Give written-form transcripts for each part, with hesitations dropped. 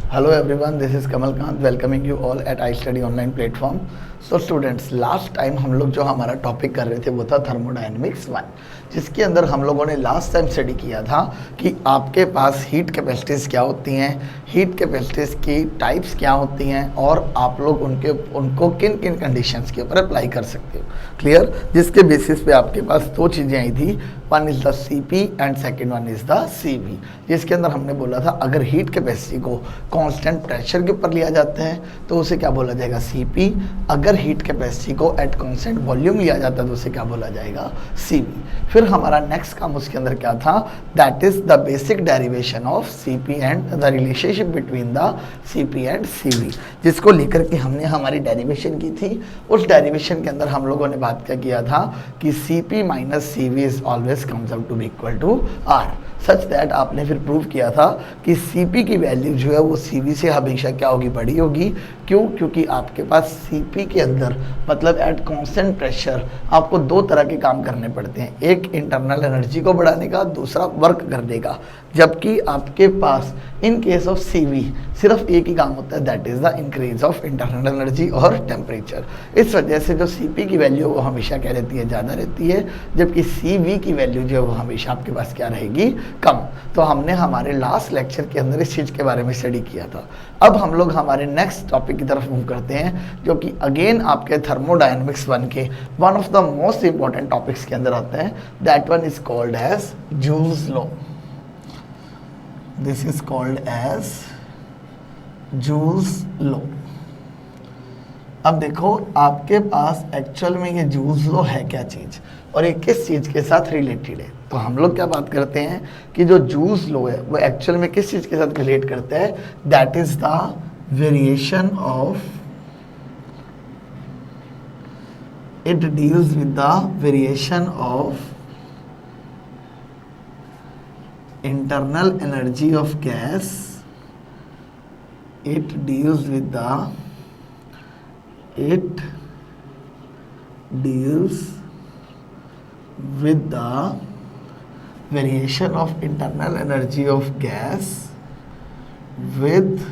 Hello everyone, this is Kamal Kant welcoming you all at iStudy online platform. So students, last time हम लोग जो हमारा topic कर रहे थे वो था थर्मोडायनेमिक्स 1, जिसके अंदर हम लोगों ने लास्ट टाइम स्टडी किया था कि आपके पास हीट कैपेसिटीज़ क्या होती हैं, हीट कैपेसिटीज़ की टाइप्स क्या होती हैं और आप लोग उनको किन किन कंडीशंस के ऊपर अप्लाई कर सकते हो. क्लियर. जिसके बेसिस पे आपके पास दो चीज़ें आई थी, one is the CP and second one is the CV, जिसके अंदर हमने बोला था अगर हीट कैपेसिटी को कांस्टेंट प्रेशर के ऊपर लिया जाता है तो उसे क्या बोला जाएगा, CP. अगर हीट कैपेसिटी को एट कांस्टेंट वॉल्यूम लिया जाता है तो उसे क्या बोला जाएगा, CV. फिर हमारा नेक्स्ट काम उसके अंदर क्या था, that is the basic derivation of CP and the relationship between the CP and CV, जिसको लेकर के हमने हमारी डेरिवेशन की थी. उस डेरिवेशन के अंदर हम लोगों ने बात क्या किया था कि CP minus CV is always comes out to be equal to R, such that आपने फिर प्रूव किया था कि CP की वैल्यू जो है वो CV से हमेशा क्या होगी, बड़ी होगी. क्यों? क्योंकि आपके पास CP के अंदर मतलब एट कांस्टेंट प्रेशर आपको दो तरह के काम करने पड़ते हैं, एक इंटरनल एनर्जी को बढ़ाने का, दूसरा वर्क करने का. जबकि आपके पास इन केस ऑफ CV सिर्फ एक ही काम होता है, that is the increase of internal energy और टेम्परेचर. इस वजह से जो CP की वैल्यू वो हमेशा क्या रहती है, ज़्यादा रहती है, जबकि CV की वैल्यू जो है वो हमेशा आपके पास क्या रहेगी, कम. तो हमने हमारे लास्ट लेक्चर के अंदर इस चीज़ के बारे में स्टडी किया था. अब हम लोग हमारे नेक्स्ट टॉपिक की तरफ मूव करते हैं, जो कि अगेन आपके थर्मोडायनेमिक्स 1 के one of the most important topics के अंदर आता है. That one is called as Joule's law. This is called as Joule's law. अब देखो आपके पास एक्चुअल में ये जूल्स लॉ है क्या चीज़ और ये किस चीज़ के साथ रिलेटेड है. तो हम लोग क्या बात करते हैं कि जो जूल्स लॉ है वो एक्चुअल में किस चीज़ के साथ रिलेट करता है, that is the variation of, it deals with the variation of internal energy of gas. It deals with the variation of internal energy of gas with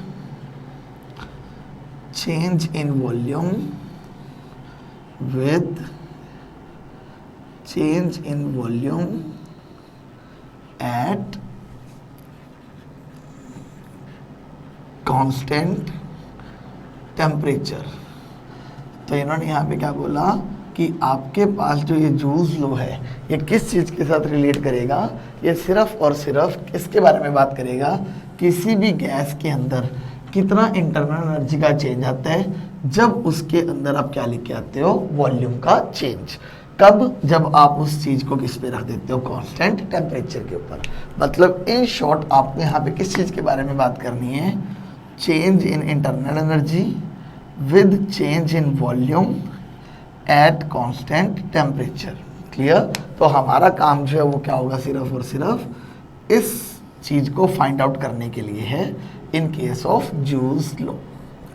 change in volume, at constant temperature. तो इन्होंने यहाँ पे क्या बोला कि आपके पास जो ये जूल्स लॉ है ये किस चीज़ के साथ रिलेट करेगा, ये सिर्फ और सिर्फ किसके बारे में बात करेगा, किसी भी गैस के अंदर कितना इंटरनल एनर्जी का चेंज आता है जब उसके अंदर आप क्या लेके आते हो, वॉल्यूम का चेंज. कब? जब आप उस चीज़ को किस पे रख देते हो, कांस्टेंट टेम्परेचर के ऊपर. मतलब इन शॉर्ट आपको यहाँ पे किस चीज़ के बारे में बात करनी है, change in internal energy with change in volume at constant temperature. Clear. तो हमारा काम जो है वो क्या होगा, सिर्फ और सिर्फ इस चीज़ को फाइंड आउट करने के लिए है in case of Joule's law.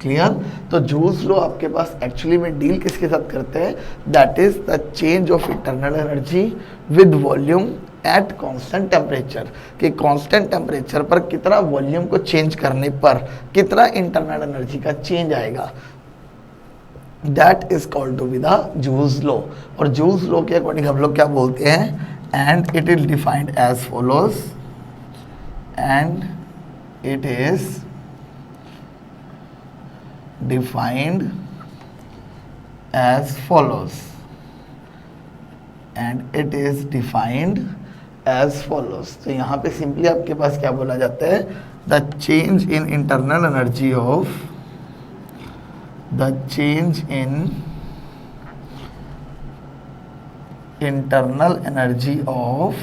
Clear. तो जूल्स लॉ आपके पास एक्चुअली में डील किसके साथ करते हैं, that is the change of internal energy with volume at constant temperature, कि कांस्टेंट टेम्परेचर पर कितना वॉल्यूम को चेंज करने पर कितना इंटरनल एनर्जी का चेंज आएगा, that is called to be the Joule's law. और जूल्स लॉ के अकॉर्डिंग हम लोग क्या बोलते हैं, and it is defined as follows, and it is defined as follows, तो यहाँ पे सिंपली आपके पास क्या बोला जाता है, the change in internal energy of, the change in internal energy of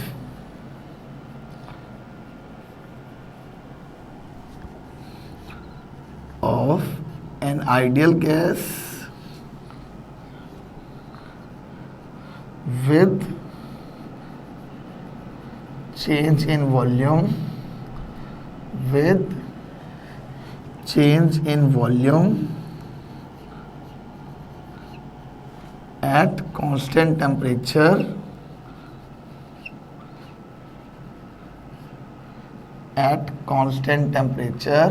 an ideal gas with change in volume at constant temperature at constant temperature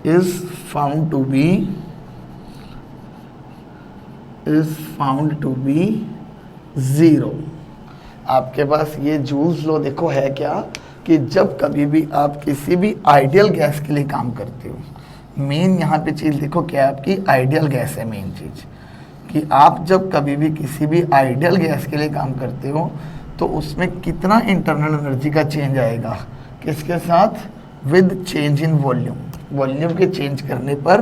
is found to be zero. आपके पास ये joules law देखो है क्या, कि जब कभी भी आप किसी भी आइडियल गैस के लिए काम करते हो, मेन यहाँ पे चीज़ देखो क्या है, आपकी आइडियल गैस है मेन चीज़, कि आप जब कभी भी किसी भी आइडियल गैस के लिए काम करते हो तो उसमें कितना इंटरनल एनर्जी का चेंज आएगा, किसके साथ, with change in volume, volume के चेंज करने पर,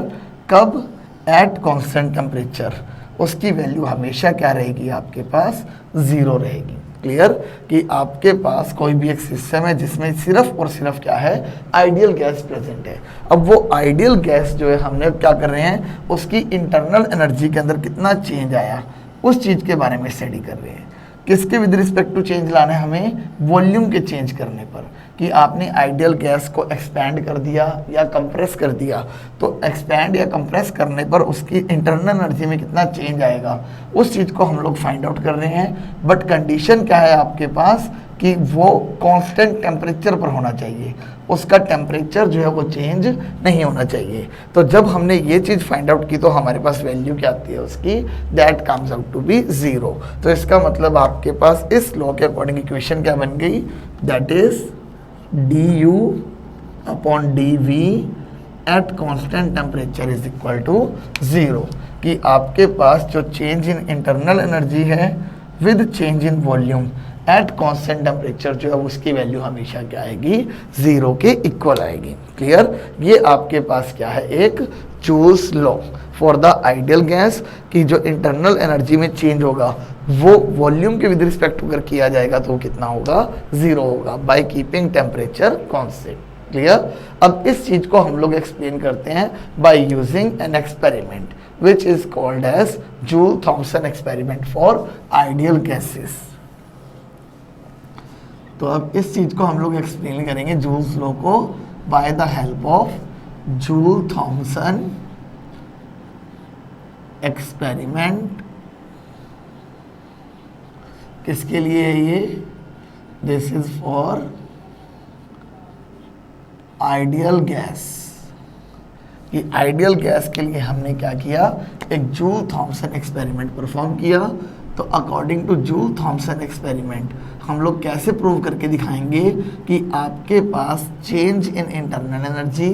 कब, एट कांस्टेंट टेम्परेचर, उसकी वैल्यू हमेशा क्या रहेगी, आपके पास ज़ीरो रहेगी। क्लियर, कि आपके पास कोई भी एक सिस्टम है जिसमें सिर्फ और सिर्फ क्या है, आइडियल गैस प्रेजेंट है। अब वो आइडियल गैस जो है हमने क्या कर रहे हैं, उसकी इंटरनल एनर्जी के अंदर कितना चेंज आया, उस चीज़ के बारे में स्टडी कर रहे हैं। किसके विद रिस्पेक्ट टू चेंज लाना है हमें, वॉल्यूम के चेंज करने पर, कि आपने आइडियल गैस को एक्सपैंड कर दिया या कंप्रेस कर दिया, तो एक्सपैंड या कंप्रेस करने पर उसकी इंटरनल एनर्जी में कितना चेंज आएगा, उस चीज़ को हम लोग फाइंड आउट कर रहे हैं। बट कंडीशन क्या है आपके पास, कि वो कांस्टेंट टेम्परेचर पर होना चाहिए, उसका टेम्परेचर जो है वो चेंज नहीं होना चाहिए। तो जब हमने ये चीज़ फाइंड आउट की तो हमारे पास वैल्यू क्या आती है उसकी, that comes out to be zero. तो इसका मतलब आपके पास इस लॉ के अकॉर्डिंग इक्वेशन क्या बन गई, that is du upon dv at constant temperature is equal to zero, कि आपके पास जो चेंज इन इंटरनल एनर्जी है with change in volume at constant temperature जो है उसकी वैल्यू हमेशा क्या आएगी, ज़ीरो के इक्वल आएगी। क्लियर, ये आपके पास क्या है, एक joules law for the ideal gas, कि जो इंटरनल एनर्जी में चेंज होगा वो वॉल्यूम के विद रिस्पेक्ट अगर किया जाएगा तो कितना होगा, ज़ीरो होगा, by keeping temperature constant. Clear, अब इस चीज़ को हम लोग एक्सप्लेन करते हैं by using an experiment which is called as Joule Thomson experiment for ideal gases. तो अब इस चीज़ को हम लोग एक्सप्लेन करेंगे जूल्स लॉ को by the help of Joule Thomson experiment. किसके लिए है ये, this is for ideal gas, कि आइडियल गैस के लिए हमने क्या किया, एक जूल थॉमसन एक्सपेरिमेंट परफॉर्म किया। तो according to Joule Thomson experiment हम लोग कैसे प्रूव करके दिखाएंगे कि आपके पास change in internal energy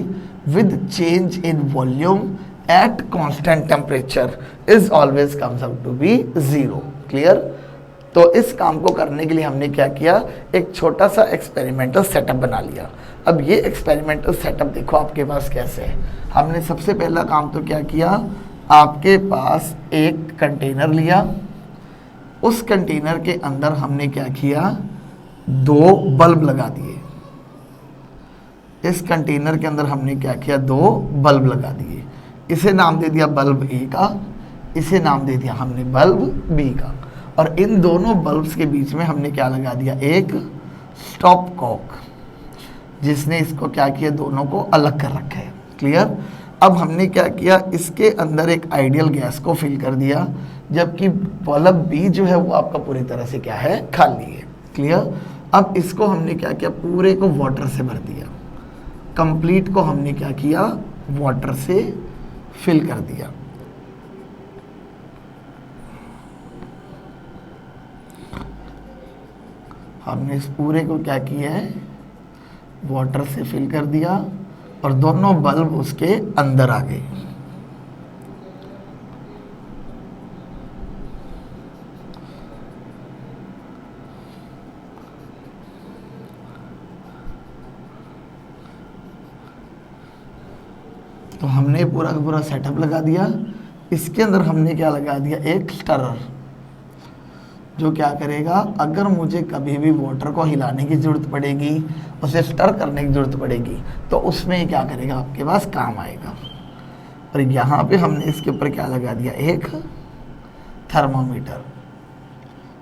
with change in volume at constant temperature is always comes out to be zero. Clear, तो इस काम को करने के लिए हमने क्या किया, एक छोटा सा एक्सपेरिमेंटल सेटअप बना लिया। अब ये एक्सपेरिमेंटल सेटअप देखो आपके पास कैसे है। हमने सबसे पहला काम तो क्या किया, आपके पास एक कंटेनर लिया, उस कंटेनर के अंदर हमने क्या किया, दो बल्ब लगा दिए। इस कंटेनर के अंदर हमने क्या किया, दो बल्ब लगा दिए। इसे नाम दे दिया बल्ब ए का, इसे नाम दे दिया हमने बल्ब बी का, और इन दोनों बल्ब्स के बीच में हमने क्या लगा दिया, एक स्टॉप कॉक, जिसने इसको क्या किया, दोनों को अलग कर रखा है। क्लियर, अब हमने क्या किया, इसके अंदर एक आइडियल गैस को फिल कर दिया, जबकि बल्ब बी जो है वो आपका पूरी तरह से क्या है, खाली है। क्लियर, अब इसको हमने क्या किया, पूरे को वाटर से भर दिया, कंप्लीट को हमने क्या किया, वाटर से फिल कर दिया। हमने इस पूरे को क्या किया है, वाटर से फिल कर दिया, और दोनों बल्ब उसके अंदर आ गए। तो हमने पूरा का पूरा सेटअप लगा दिया। इसके अंदर हमने क्या लगा दिया, एक स्टरर, जो क्या करेगा, अगर मुझे कभी भी वाटर को हिलाने की ज़रूरत पड़ेगी, उसे स्टर करने की ज़रूरत पड़ेगी, तो उसमें क्या करेगा, आपके पास काम आएगा। और यहाँ पे हमने इसके ऊपर क्या लगा दिया, एक थर्मामीटर,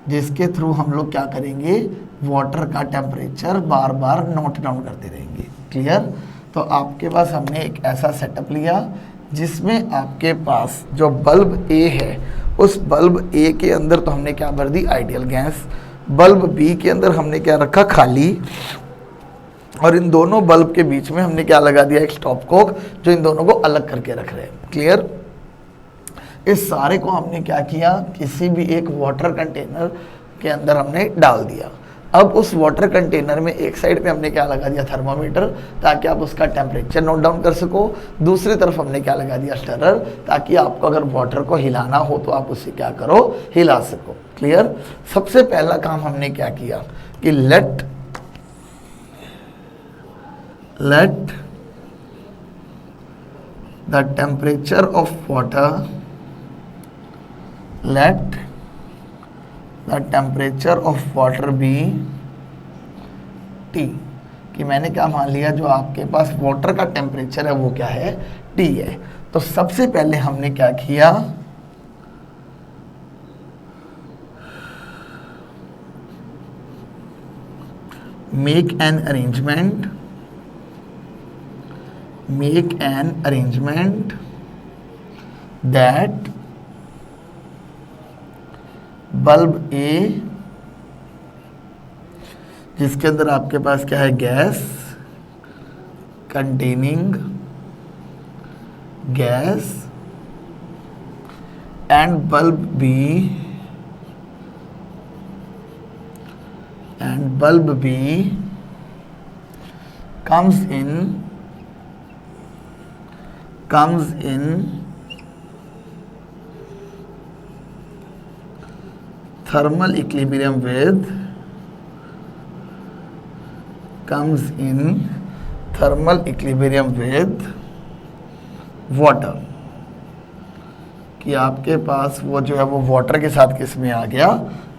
जिसके थ्रू हम लोग क्या करेंगे, वाटर का टेम्परेचर बार बार नोट डाउन करते रहेंगे। क्लियर, तो आपके पास हमने एक ऐसा सेटअप लिया जिसमें आपके पास जो बल्ब ए है, उस बल्ब ए के अंदर तो हमने क्या भर दी, आइडियल गैस। बल्ब बी के अंदर हमने क्या रखा, खाली, और इन दोनों बल्ब के बीच में हमने क्या लगा दिया, एक स्टॉप कॉक, जो इन दोनों को अलग करके रख रहे हैं। क्लियर। इस सारे को हमने क्या किया, किसी भी एक वाटर कंटेनर के अंदर हमने डाल दिया। अब उस वाटर कंटेनर में एक साइड पे हमने क्या लगा दिया, थर्मामीटर, ताकि आप उसका टेम्परेचर नोट डाउन कर सको। दूसरी तरफ हमने क्या लगा दिया, स्टरर, ताकि आपको अगर वाटर को हिलाना हो तो आप उसे क्या करो, हिला सको। क्लियर। सबसे पहला काम हमने क्या किया कि let the temperature of water, let the temperature of water be T। कि मैंने क्या मान लिया, जो आपके पास वाटर का टेम्परेचर है वो क्या है, T है। तो सबसे पहले हमने क्या किया, make an arrangement that bulb A, जिसके अंदर आपके पास क्या है, gas, containing gas, and bulb B comes in thermal equilibrium with water। कि आपके पास वो जो है वो वाटर के साथ किस में आ गया,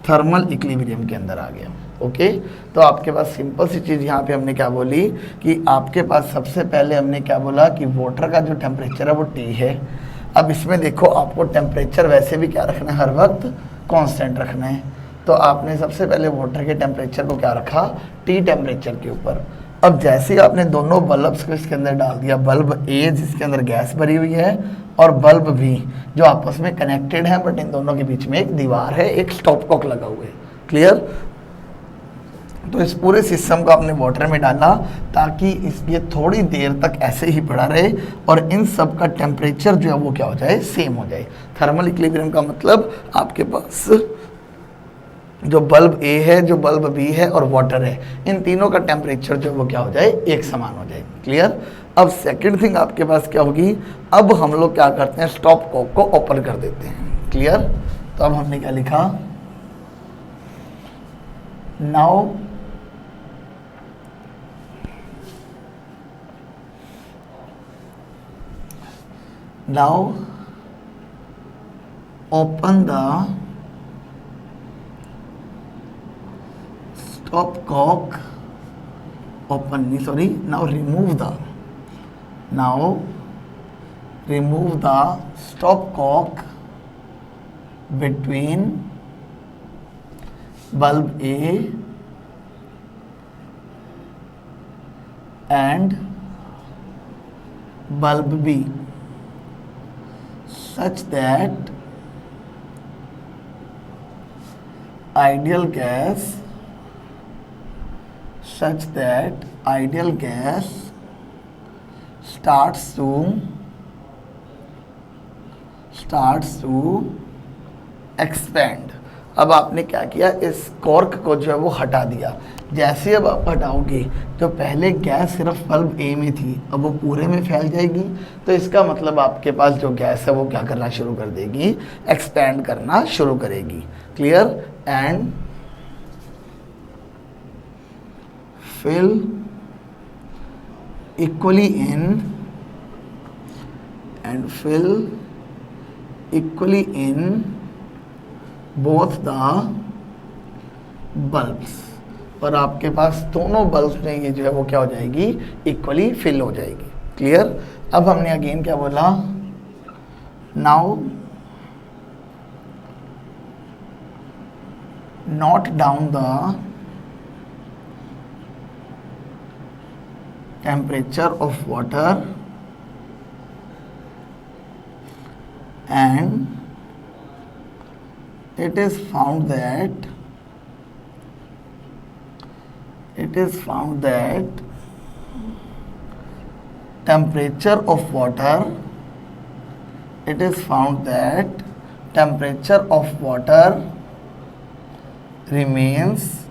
थर्मल इक्विलिब्रियम के अंदर आ गया। ओके। तो आपके पास सिंपल सी चीज़ यहाँ पे हमने क्या बोली कि आपके पास सबसे पहले हमने क्या बोला कि वाटर का जो टेम्परेचर है वो T है। अब इसमें देखो, आपको टेम्परेचर वैसे भी क्या रखना है, हर वक्त कांस्टेंट रखना है। तो आपने सबसे पहले वाटर के टेम्परेचर को क्या रखा, T टेम्परेचर के ऊपर। अब जैसे ही आपने दोनों बल्ब्स को इसके अंदर डाल दिया, बल्ब ए जिसके अंदर गैस भरी हुई है और बल्ब बी जो आपस में कनेक्टेड है, बट इन दोनों के बीच में एक दीवार है, एक स्टॉप कॉक लगा हुआ है। क्लियर। तो इस पूरे सिस्टम को आपने वाटर में डाला ताकि ये थोड़ी देर तक ऐसे ही पड़ा रहे और इन सब का टेम्परेचर जो है वो क्या हो जाए, सेम हो जाए। थर्मल इक्विलिब्रियम का मतलब आपके पास जो बल्ब ए है, जो बल्ब बी है और वाटर है, इन तीनों का टेम्परेचर जो वो क्या हो जाए, एक समान हो जाए। क्लियर। अब सेकंड थिंग आपके पास क्या होगी, अब हम लोग क्या करते हैं, स्टॉप कॉक को ओपन कर देते हैं। क्लियर। तो अब हमने क्या लिखा, now open the stopcock, now remove the stopcock between bulb A and bulb B such that ideal gas starts to expand। अब आपने क्या किया, इस कॉर्क को जो है वो हटा दिया। जैसे अब आप हटाओगे, जो पहले गैस सिर्फ बल्ब ए में थी अब वो पूरे में फैल जाएगी। तो इसका मतलब आपके पास जो गैस है वो क्या करना शुरू कर देगी, एक्सपैंड करना शुरू करेगी। Clear. And fill equally in both the bulbs। और आपके पास दोनों बल्ब्स में ये जो है वो क्या हो जाएगी, इक्वली फिल हो जाएगी। क्लियर। अब हमने अगेन क्या बोला, now note down the temperature of water and it is found that temperature of water, it is found that temperature of water remains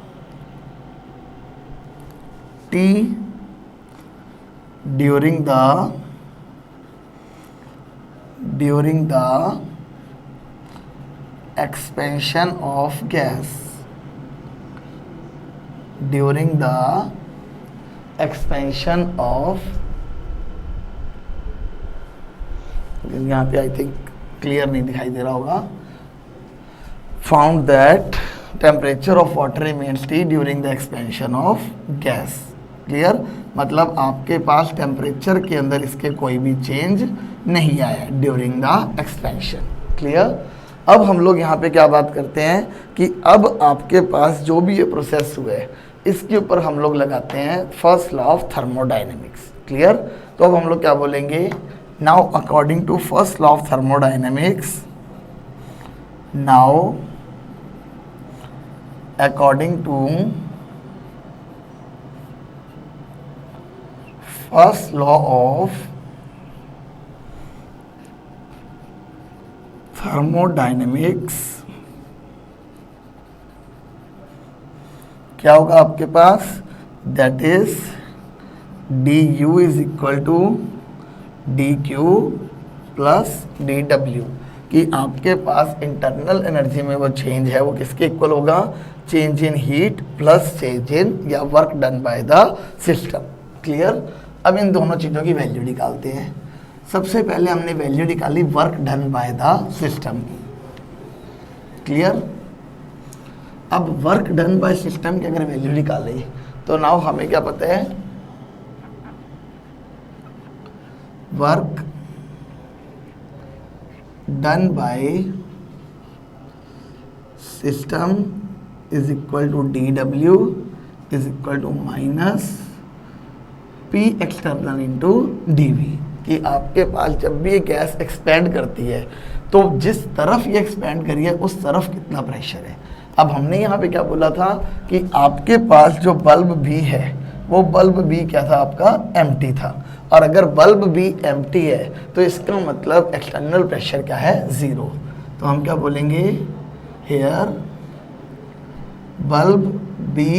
T during the expansion of gas, during the expansion of, यहाँ पे I think clear नहीं दिखाई दे रहा होगा, found that temperature of water remains T during the expansion of gas. Clear, मतलब आपके पास temperature के अंदर इसके कोई भी चेंज नहीं आया ड्यूरिंग द एक्सपेंशन। क्लियर, अब हम लोग यहाँ पे क्या बात करते हैं कि अब आपके पास जो भी ये प्रोसेस हुए इसके ऊपर हम लोग लगाते हैं first law of thermodynamics. Clear, तो अब हम लोग क्या बोलेंगे, now according to first law of thermodynamics, now according to first law of thermodynamics क्या होगा आपके पास, that is du is equal to dq plus dw, कि आपके पास इंटरनल एनर्जी में वो चेंज है वो किसके इक्वल होगा, change in heat plus change in या work done by the system. Clear, अब इन दोनों चीज़ों की वैल्यू निकालते हैं। सबसे पहले हमने वैल्यू निकाली work done by the system की। क्लियर, अब वर्क डन बाय सिस्टम की अगर वैल्यू निकालें तो नाउ हमें क्या पता है, work done by system is equal to dw is equal to minus P external into dV, कि आपके पास जब भी ये गैस एक्सपेंड करती है तो जिस तरफ ये एक्सपेंड करी है उस तरफ कितना प्रेशर है। अब हमने यहाँ पे क्या बोला था कि आपके पास जो बल्ब भी है वो बल्ब भी क्या था आपका, एम्प्टी था, और अगर बल्ब भी एम्प्टी है तो इसका मतलब एक्सटर्नल प्रेशर क्या है, ज़ीरो। तो हम क्या बोलेंगे, here bulb B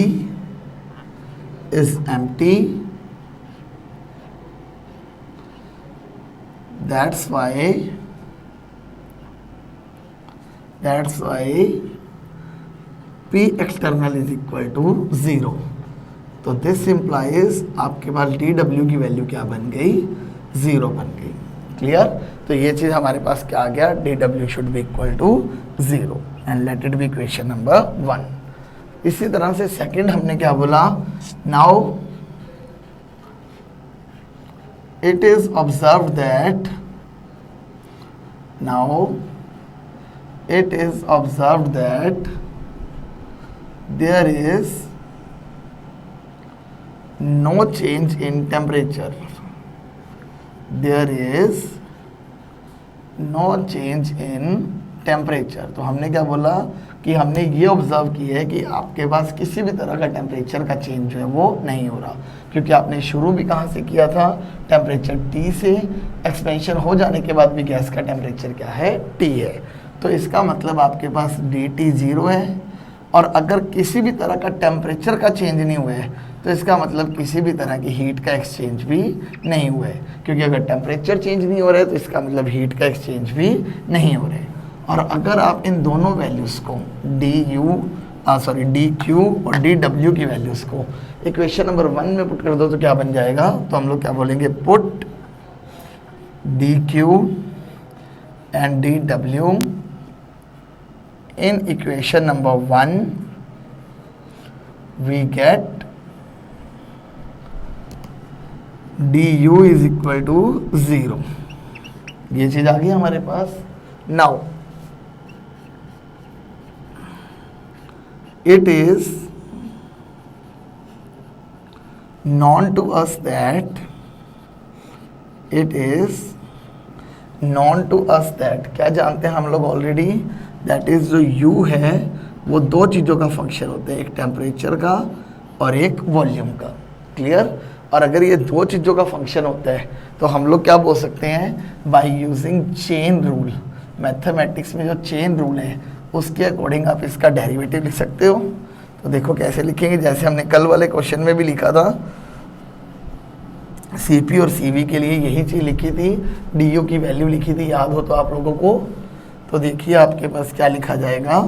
is empty, that's why P external is equal to zero. तो दिस इम्प्लाइज आपके पास dw की वैल्यू क्या बन गई, ज़ीरो बन गई। क्लियर, तो ये चीज़ हमारे पास क्या आ गया, dw should be equal to zero and let it be equation number 1। इसी तरह से सेकंड हमने क्या बोला, now it is observe that, now it is observed that there is no change in temperature, there is no change in temperature। तो हमने क्या बोला कि हमने ये ऑब्जर्व किया है कि आपके पास किसी भी तरह का टेम्परेचर का चेंज जो है वो नहीं हो रहा, क्योंकि आपने शुरू भी कहाँ से किया था, टेम्परेचर T से, एक्सपेंशन हो जाने के बाद भी गैस का टेम्परेचर क्या है, T है। तो इसका मतलब आपके पास dt ज़ीरो है, और अगर किसी भी तरह का टेम्परेचर का चेंज नहीं हुआ है तो इसका मतलब किसी भी तरह की हीट का एक्सचेंज भी नहीं हुआ है, क्योंकि अगर टेम्परेचर चेंज नहीं हो रहा है तो इसका मतलब हीट का एक्सचेंज भी नहीं हो रहा है। और अगर आप इन दोनों वैल्यूज़ को dq और dw की वैल्यूज़ को इक्वेशन नंबर 1 में पुट कर दो तो क्या बन जाएगा, तो हम लोग क्या बोलेंगे, put dq and dw in equation number 1 we get du is equal to 0। ये चीज आ गई हमारे पास। Now it is known to us that क्या जानते हैं हम लोग ऑलरेडी, दैट इज जो u है वो दो चीज़ों का फंक्शन होता है, एक टेम्परेचर का और एक वॉल्यूम का। क्लियर, और अगर ये दो चीज़ों का फंक्शन होता है तो हम लोग क्या बोल सकते हैं, by using chain rule. Mathematics में जो चेन रूल है उसके अकॉर्डिंग आप इसका डेरिवेटिव लिख सकते हो। तो देखो कैसे लिखेंगे, जैसे हमने कल वाले क्वेश्चन में भी लिखा था, CP और CV के लिए यही चीज़ लिखी थी, DU की वैल्यू लिखी थी, याद हो तो आप लोगों को। तो देखिए आपके पास क्या लिखा जाएगा,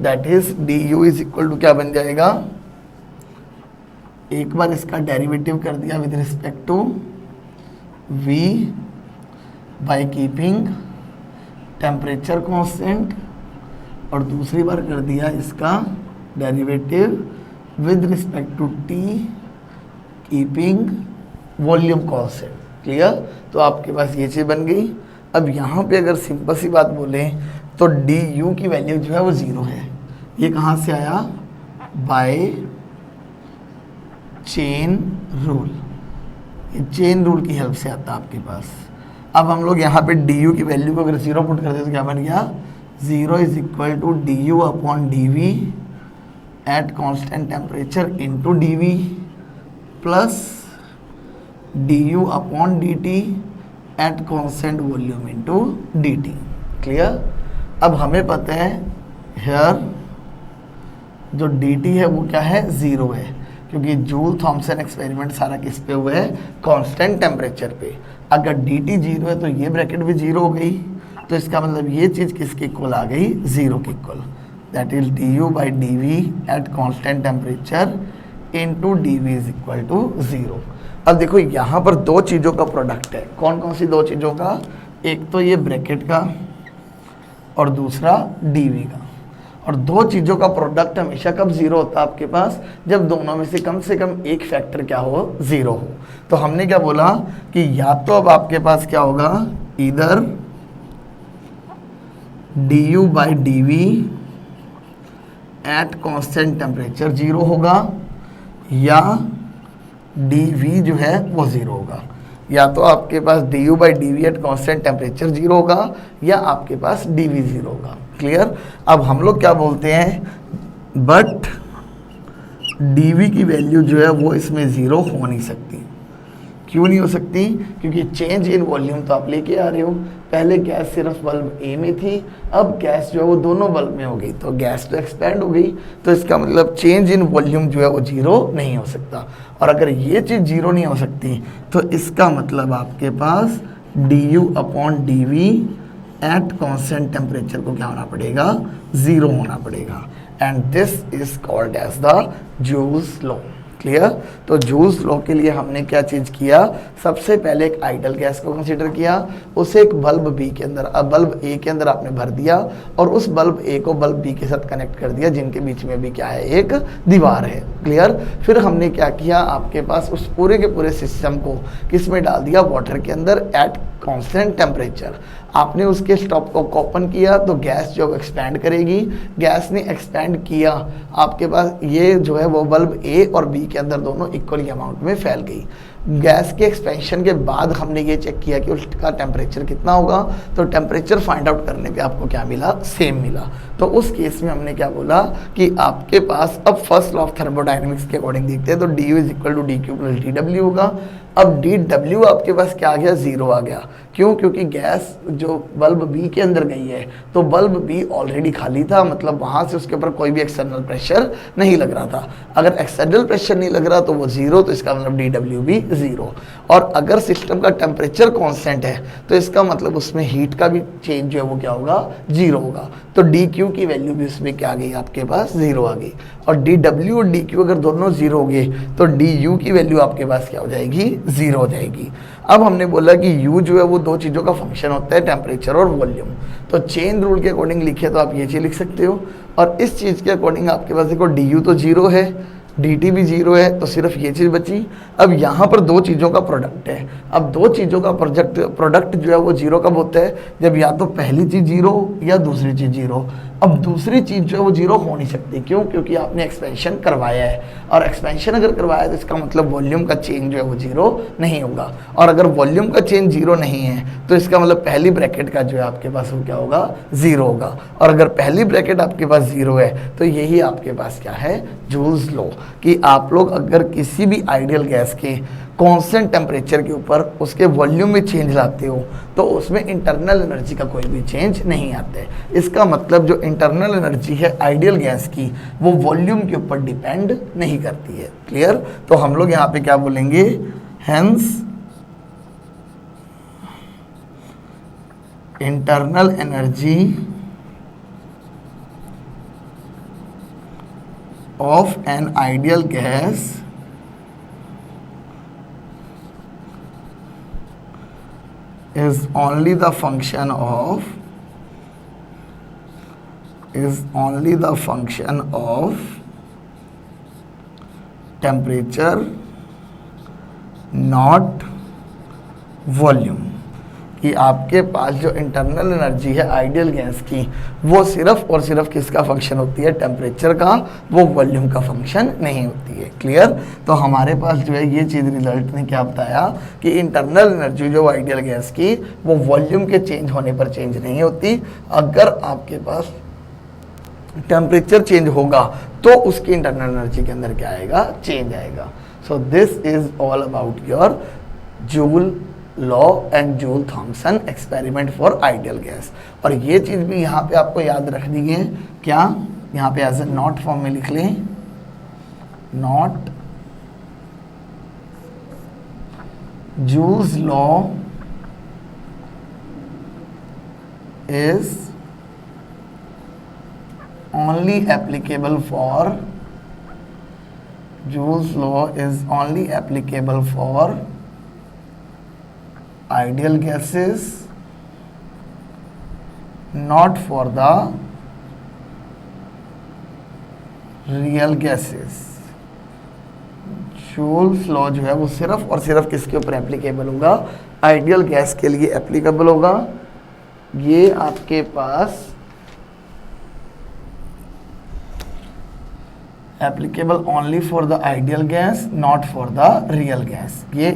that is DU is equal to क्या बन जाएगा, एक बार इसका डेरिवेटिव कर दिया with respect to V by keeping temperature constant, और दूसरी बार कर दिया इसका derivative with respect to T keeping volume constant. Clear? तो आपके पास ये चीज़ बन गई। अब यहाँ पे अगर सिंपल सी बात बोलें तो DU की वैल्यू जो है वो 0 है। ये कहाँ से आया, बाय चेन रूल। ये चेन रूल की हेल्प से आता है आपके पास। अब हम लोग यहाँ पे DU की वैल्यू को अगर 0 पुट करते तो क्या बन गया, 0 is equal to DU upon DV at constant temperature into DV plus DU upon DT at constant volume into DT। Clear? अब हमें पता है हेयर जो DT है वो क्या है, 0 है, क्योंकि जूल थॉमसन एक्सपेरिमेंट सारा किस पे हुआ है, कांस्टेंट टेम्परेचर पे। अगर DT 0 है तो ये ब्रैकेट भी 0 हो गई, तो इसका मतलब ये चीज़ किसके इक्वल आ गई, 0 के equal. That is DU by DV at constant temperature into DV is equal to 0। अब देखो यहाँ पर दो चीज़ों का प्रोडक्ट है। कौन कौन सी दो चीज़ों का, एक तो ये ब्रैकेट का और दूसरा DV का। और दो चीज़ों का प्रोडक्ट हमेशा कब 0 होता है आपके पास, जब दोनों में से कम एक फैक्टर क्या हो, 0 हो। तो हमने क्या बोला कि या तो अब आपके पास क्या होगा, इधर DU by DV at constant temperature 0 होगा, या DV जो है वो 0 होगा। या तो आपके पास DU by DV at constant temperature 0 होगा, या आपके पास DV 0 होगा। क्लियर? अब हम लोग क्या बोलते हैं, बट DV की वैल्यू जो है वो इसमें 0 हो नहीं सकती। क्यों नहीं हो सकती? क्योंकि चेंज इन वॉल्यूम तो आप लेके आ रहे हो। पहले गैस सिर्फ बल्ब A में थी, अब गैस जो है वो दोनों बल्ब में हो गई, तो गैस तो एक्सपैंड हो गई, तो इसका मतलब चेंज इन वॉल्यूम जो है वो 0 नहीं हो सकता। और अगर ये चीज़ 0 नहीं हो सकती तो इसका मतलब आपके पास DU upon DV at constant temperature को क्या होना पड़ेगा, 0 होना पड़ेगा। And this is called as the Joule's law. Clear? तो जूल्स लॉ के लिए हमने क्या चीज़ किया, सबसे पहले एक आइडल गैस को कंसीडर किया, उसे एक बल्ब B के अंदर, अब बल्ब A के अंदर आपने भर दिया, और उस बल्ब A को बल्ब B के साथ कनेक्ट कर दिया, जिनके बीच में भी क्या है, एक दीवार है। क्लियर? फिर हमने क्या किया, आपके पास उस पूरे के पूरे सिस्टम को किस में डाल दिया, वाटर के अंदर एट कांस्टेंट टेम्परेचर। आपने उसके स्टॉप को ओपन किया तो गैस जो एक्सपैंड करेगी, गैस ने एक्सपैंड किया, आपके पास ये जो है वो बल्ब A और B के अंदर दोनों इक्वली अमाउंट में फैल गई। गैस के एक्सपेंशन के बाद हमने ये चेक किया कि उसका टेम्परेचर कितना होगा, तो टेम्परेचर फाइंड आउट करने पे आपको क्या मिला, सेम मिला। तो उस केस में हमने क्या बोला कि आपके पास, अब फर्स्ट लॉ ऑफ थर्मोडायनेमिक्स के अकॉर्डिंग देखते हैं, तो DU is equal to DQ plus DW होगा। अब DW आपके पास क्या आ गया, 0 आ गया। क्यों? क्योंकि गैस जो बल्ब B के अंदर गई है, तो बल्ब B ऑलरेडी खाली था, मतलब वहाँ से उसके ऊपर कोई भी एक्सटर्नल प्रेशर नहीं लग रहा था। अगर एक्सटर्नल प्रेशर नहीं लग रहा तो वो 0, तो इसका मतलब DW भी 0। और अगर सिस्टम का टेम्परेचर कांस्टेंट है तो इसका मतलब उसमें हीट का भी चेंज जो है वो क्या होगा, 0 होगा। तो DQ की वैल्यू भी उसमें क्या आ गई, आपके पास 0 आ गई। और DW और DQ अगर दोनों 0 हो गए तो DU की वैल्यू आपके पास क्या हो जाएगी, 0 हो जाएगी। अब हमने बोला कि U जो है वो दो चीज़ों का फंक्शन होता है, टेम्परेचर और वॉल्यूम। तो चेन रूल के अकॉर्डिंग लिखे तो आप ये चीज़ लिख सकते हो, और इस चीज़ के अकॉर्डिंग आपके पास देखो DU तो 0 है, DT भी 0 है, तो सिर्फ ये चीज़ बची। अब यहाँ पर दो चीज़ों का प्रोडक्ट है। अब दो चीज़ों का प्रोडक्ट जो है वो 0 कब होता है, जब या तो पहली चीज़ 0 या दूसरी चीज़ 0। अब दूसरी चीज़ जो है वो जीरो हो नहीं सकती, क्यों? क्योंकि आपने एक्सपेंशन करवाया है, और एक्सपेंशन अगर करवाया तो इसका मतलब वॉल्यूम का चेंज जो है वो जीरो नहीं होगा, और अगर वॉल्यूम का चेंज जीरो नहीं है तो इसका मतलब पहली ब्रैकेट का जो है आपके पास वो क्या होगा? जीरो होगा, और अगर पहली ब्रैकेट आपके पास जीरो है तो यही आपके पास क्या है? जूल्स लॉ, कि आप लोग अगर किसी भी आइडियल गैस के कांस्टेंट टेम्परेचर के ऊपर उसके वॉल्यूम में चेंज लाते हो तो उसमें इंटरनल एनर्जी का कोई भी चेंज नहीं आता है। इसका मतलब जो इंटरनल एनर्जी है आइडियल गैस की वो वॉल्यूम के ऊपर डिपेंड नहीं करती है। क्लियर? तो हम लोग यहाँ पे क्या बोलेंगे? Hence internal energy of an ideal gas is only the function of temperature, not volume। कि आपके पास जो इंटरनल एनर्जी है आइडियल गैस की वो सिर्फ और सिर्फ किसका फंक्शन होती है? टेम्परेचर का, वो वॉल्यूम का फंक्शन नहीं होती है। क्लियर? तो हमारे पास जो है ये चीज़ रिजल्ट ने क्या बताया कि इंटरनल एनर्जी जो आइडियल गैस की वो वॉल्यूम के चेंज होने पर चेंज नहीं होती, अगर आपके पास टेम्परेचर चेंज होगा तो उसकी इंटरनल एनर्जी के अंदर क्या आएगा? चेंज आएगा। So this is all about your Joule law and Joule Thomson experiment for ideal gas. और ये चीज़ भी यहाँ पे आपको याद रखनी है, क्या? यहाँ पे एज ए नोट फॉर्म में लिख लें, note joules law is only applicable for Joule's law is only applicable for ideal gases, not for the real gases। Joule's law जो है वो सिर्फ और सिर्फ किसके ऊपर एप्लीकेबल होगा? आइडियल गैस के लिए एप्लीकेबल होगा। ये आपके पास applicable only for the ideal gas, not for the real gas. ये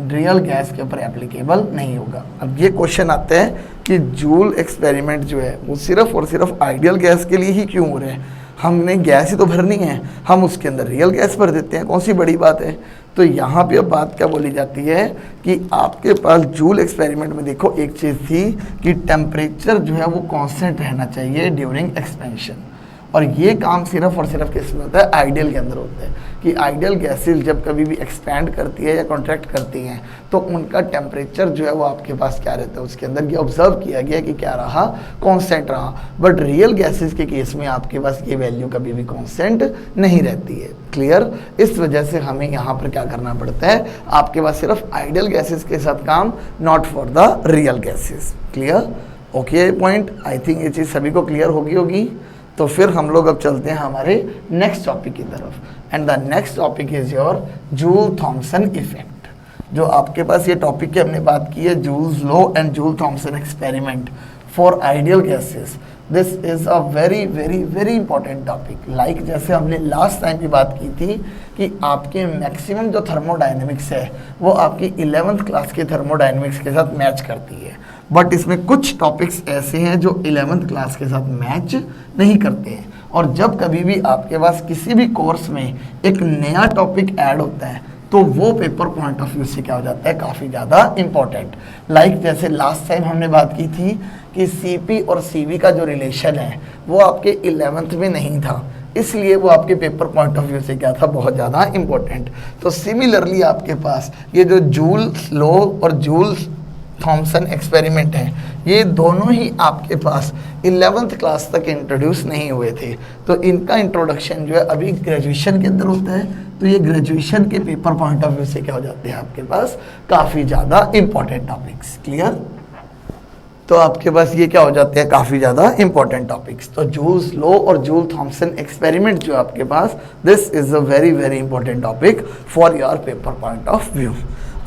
रियल गैस के ऊपर एप्लीकेबल नहीं होगा। अब ये क्वेश्चन आता है कि जूल एक्सपेरिमेंट जो है वो सिर्फ और सिर्फ आइडियल गैस के लिए ही क्यों हो रहे हैं? हमने गैस ही तो भरनी है, हम उसके अंदर रियल गैस भर देते हैं, कौन सी बड़ी बात है? तो यहाँ पे अब बात क्या बोली जाती है कि आपके पास जूल एक्सपेरिमेंट में देखो एक चीज़ थी कि टेम्परेचर जो है वो कांस्टेंट रहना चाहिए ड्यूरिंग एक्सपेंशन, और ये काम सिर्फ और सिर्फ किस में होता है? आइडियल के अंदर होता है। कि आइडियल गैसेस जब कभी भी एक्सपैंड करती है या कॉन्ट्रैक्ट करती हैं तो उनका टेम्परेचर जो है वो आपके पास क्या रहता है? उसके अंदर ये ऑब्जर्व किया गया कि क्या रहा? कांस्टेंट रहा। बट रियल गैसेस के केस में आपके पास ये वैल्यू कभी भी कांस्टेंट नहीं रहती है। क्लियर? इस वजह से हमें यहाँ पर क्या करना पड़ता है? आपके पास सिर्फ आइडियल गैसेस के साथ काम, not for the real gases. Clear? Okay point? I think ये चीज़ सभी को क्लियर होगी। तो फिर हम लोग अब चलते हैं हमारे नेक्स्ट टॉपिक की तरफ, and the next topic is your Joule Thomson effect. जो आपके पास ये टॉपिक की हमने बात की है, Joule's law and Joule Thomson experiment for ideal gases. This is a very very very important topic. Like जैसे हमने लास्ट टाइम की बात की थी कि आपके मैक्सिमम जो थर्मोडायनेमिक्स है वो आपकी 11th क्लास के थर्मोडायनेमिक्स के साथ मैच करती है, बट इसमें कुछ टॉपिक्स ऐसे हैं जो 11th क्लास के साथ मैच नहीं करते हैं। और जब कभी भी आपके पास किसी भी कोर्स में एक नया टॉपिक ऐड होता है तो वो पेपर पॉइंट ऑफ व्यू से क्या हो जाता है? काफ़ी ज़्यादा इंपॉर्टेंट। लाइक जैसे लास्ट टाइम हमने बात की थी कि सीपी और सीवी का जो रिलेशन है वो आपके 11th में नहीं था, इसलिए वो आपके पेपर पॉइंट ऑफ व्यू से क्या था? बहुत ज़्यादा इंपॉर्टेंट। तो सिमिलरली आपके पास ये जो जूल लॉ और जूल थॉमसन एक्सपेरिमेंट है ये दोनों ही आपके पास 11th क्लास तक इंट्रोड्यूस नहीं हुए थे, तो इनका इंट्रोडक्शन जो है अभी ग्रेजुएशन के अंदर होता है। तो ये ग्रेजुएशन के पेपर पॉइंट ऑफ व्यू से क्या हो जाते हैं? आपके पास काफ़ी ज़्यादा इंपॉर्टेंट टॉपिक्स। क्लियर? तो आपके पास ये क्या हो जाते हैं? काफ़ी ज़्यादा इंपॉर्टेंट टॉपिक्स। तो जूल्स लॉ और जूल थॉमसन एक्सपेरिमेंट जो आपके पास, this is a very very important topic for your paper point of view.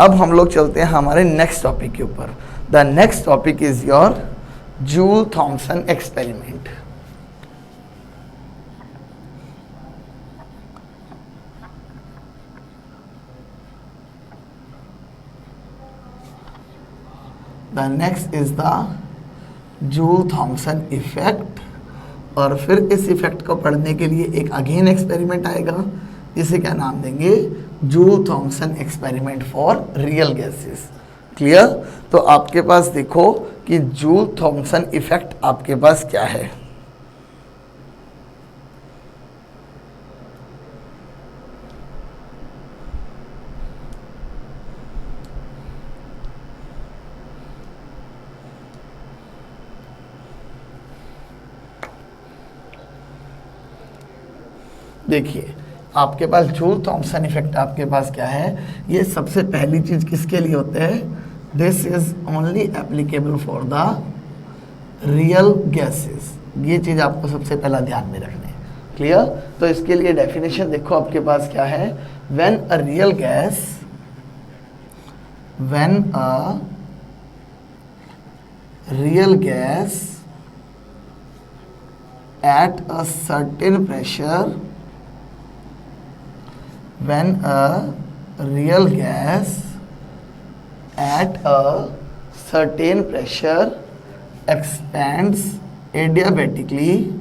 अब हम लोग चलते हैं हमारे नेक्स्ट टॉपिक के ऊपर। The next topic is your Joule Thomson experiment. The next is the Joule Thomson effect, और फिर इस इफेक्ट को पढ़ने के लिए एक अगेन एक्सपेरिमेंट आएगा, इसे क्या नाम देंगे, Joule Thomson experiment for real gases. Clear? तो आपके पास देखो कि जूल थॉमसन इफेक्ट आपके पास क्या है। देखिए आपके पास जूल थॉमसन इफेक्ट आपके पास क्या है, ये सबसे पहली चीज किसके लिए होते हैं, this is only applicable for the real gases. ये चीज आपको सबसे पहला ध्यान में रखना है। क्लियर? तो इसके लिए डेफिनेशन देखो आपके पास क्या है, when a real gas, when a real gas at a certain pressure, when a real gas at a certain pressure expands adiabatically,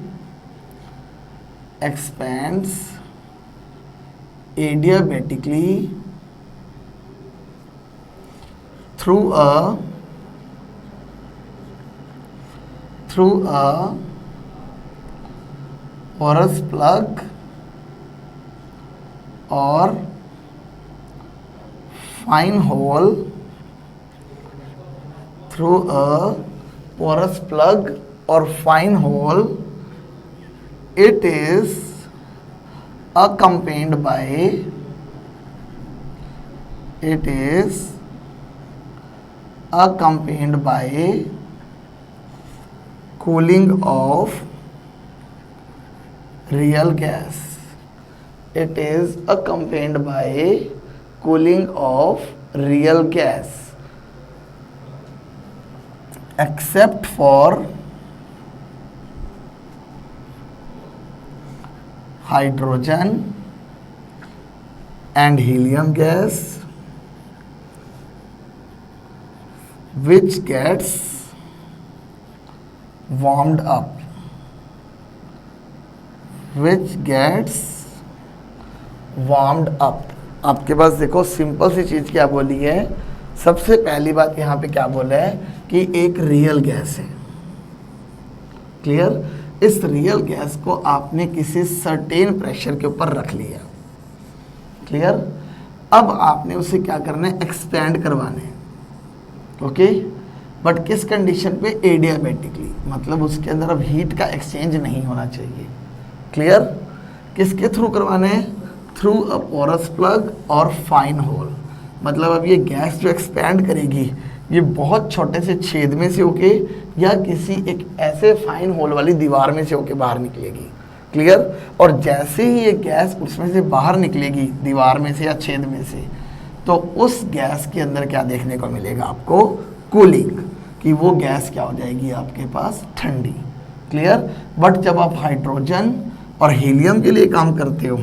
through a porous plug or fine hole, through a porous plug or fine hole, it is accompanied by cooling of real gas. It is accompanied by cooling of real gas, except for hydrogen and helium gas, which gets warmed up. आपके पास देखो simple सी चीज क्या बोली है, सबसे पहली बात यहाँ पे क्या बोला है कि एक रियल गैस है। क्लियर? इस रियल गैस को आपने किसी सर्टेन प्रेशर के ऊपर रख लिया। क्लियर? अब आपने उसे क्या करना है, एक्सपेंड करवाना है। ओके? बट किस कंडीशन पे, एडियाबेटिकली, मतलब उसके अंदर अब हीट का एक्सचेंज नहीं होना चाहिए। क्लियर? किसके थ्रू करवाना है, थ्रू अ पोरस प्लग और फाइन होल। मतलब अब ये गैस जो एक्सपैंड करेगी ये बहुत छोटे से छेद में से होके या किसी एक ऐसे फाइन होल वाली दीवार में से होके बाहर निकलेगी। क्लियर? और जैसे ही ये गैस उसमें से बाहर निकलेगी दीवार में से या छेद में से, तो उस गैस के अंदर क्या देखने को मिलेगा आपको, कूलिंग, कि वो गैस क्या हो जाएगी आपके पास, ठंडी। क्लियर? बट जब आप हाइड्रोजन और हीलियम के लिए काम करते हो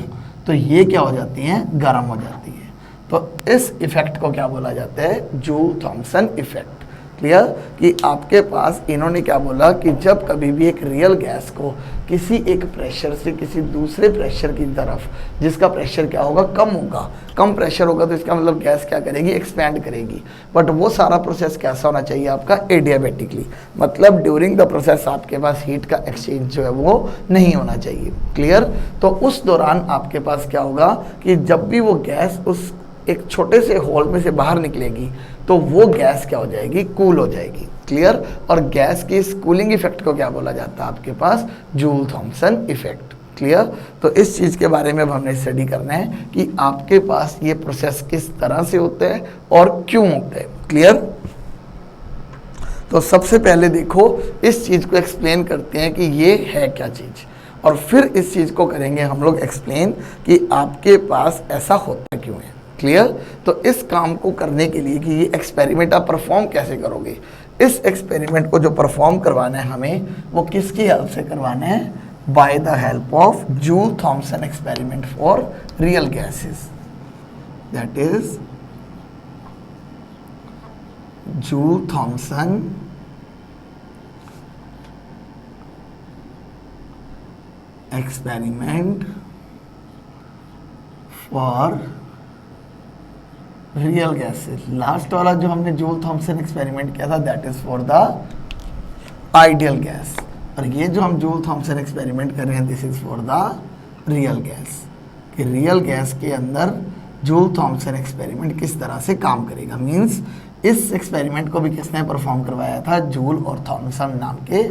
तो ये क्या हो जाती हैं, गर्म हो जाती है। तो इस इफेक्ट को क्या बोला जाता है, जूल थॉमसन इफेक्ट। क्लियर? कि आपके पास इन्होंने क्या बोला कि जब कभी भी एक रियल गैस को किसी एक प्रेशर से किसी दूसरे प्रेशर की तरफ, जिसका प्रेशर क्या होगा, कम होगा, कम प्रेशर होगा, तो इसका मतलब गैस क्या करेगी, एक्सपैंड करेगी। बट वो सारा प्रोसेस कैसा होना चाहिए आपका, एडियाबेटिकली, मतलब ड्यूरिंग द प्रोसेस आपके पास हीट का एक्सचेंज जो है वो नहीं होना चाहिए। क्लियर? तो उस दौरान आपके पास क्या होगा कि जब भी वो गैस उस एक छोटे से होल में से बाहर निकलेगी तो वो गैस क्या हो जाएगी, कूल हो जाएगी। क्लियर? और गैस के इस कूलिंग इफेक्ट को क्या बोला जाता है आपके पास, जूल थॉमसन इफेक्ट। क्लियर? तो इस चीज़ के बारे में अब हमने स्टडी करना है कि आपके पास ये प्रोसेस किस तरह से होते हैं और क्यों होते हैं। क्लियर? तो सबसे पहले देखो इस चीज़ को एक्सप्लेन करते हैं कि ये है क्या चीज़, और फिर इस चीज़ को करेंगे हम लोग एक्सप्लेन कि आपके पास ऐसा होता क्यों है। क्लियर? तो इस काम को करने के लिए कि ये एक्सपेरिमेंट आप परफॉर्म कैसे करोगे, इस एक्सपेरिमेंट को जो परफॉर्म करवाना है हमें, वो किसकी हेल्प से करवाना है, by the help of Joule Thomson experiment for real gases, that is Joule Thomson experiment for real gases. Last वाला जो हमने जूल थॉमसन एक्सपेरिमेंट किया था that is for the ideal gas, और ये जो हम जूल थॉमसन एक्सपेरिमेंट कर रहे हैं this is for the real gas, कि रियल गैस के अंदर जूल थॉमसन एक्सपेरिमेंट किस तरह से काम करेगा। मींस इस एक्सपेरिमेंट को भी किसने परफॉर्म करवाया था, जूल और थॉमसन नाम के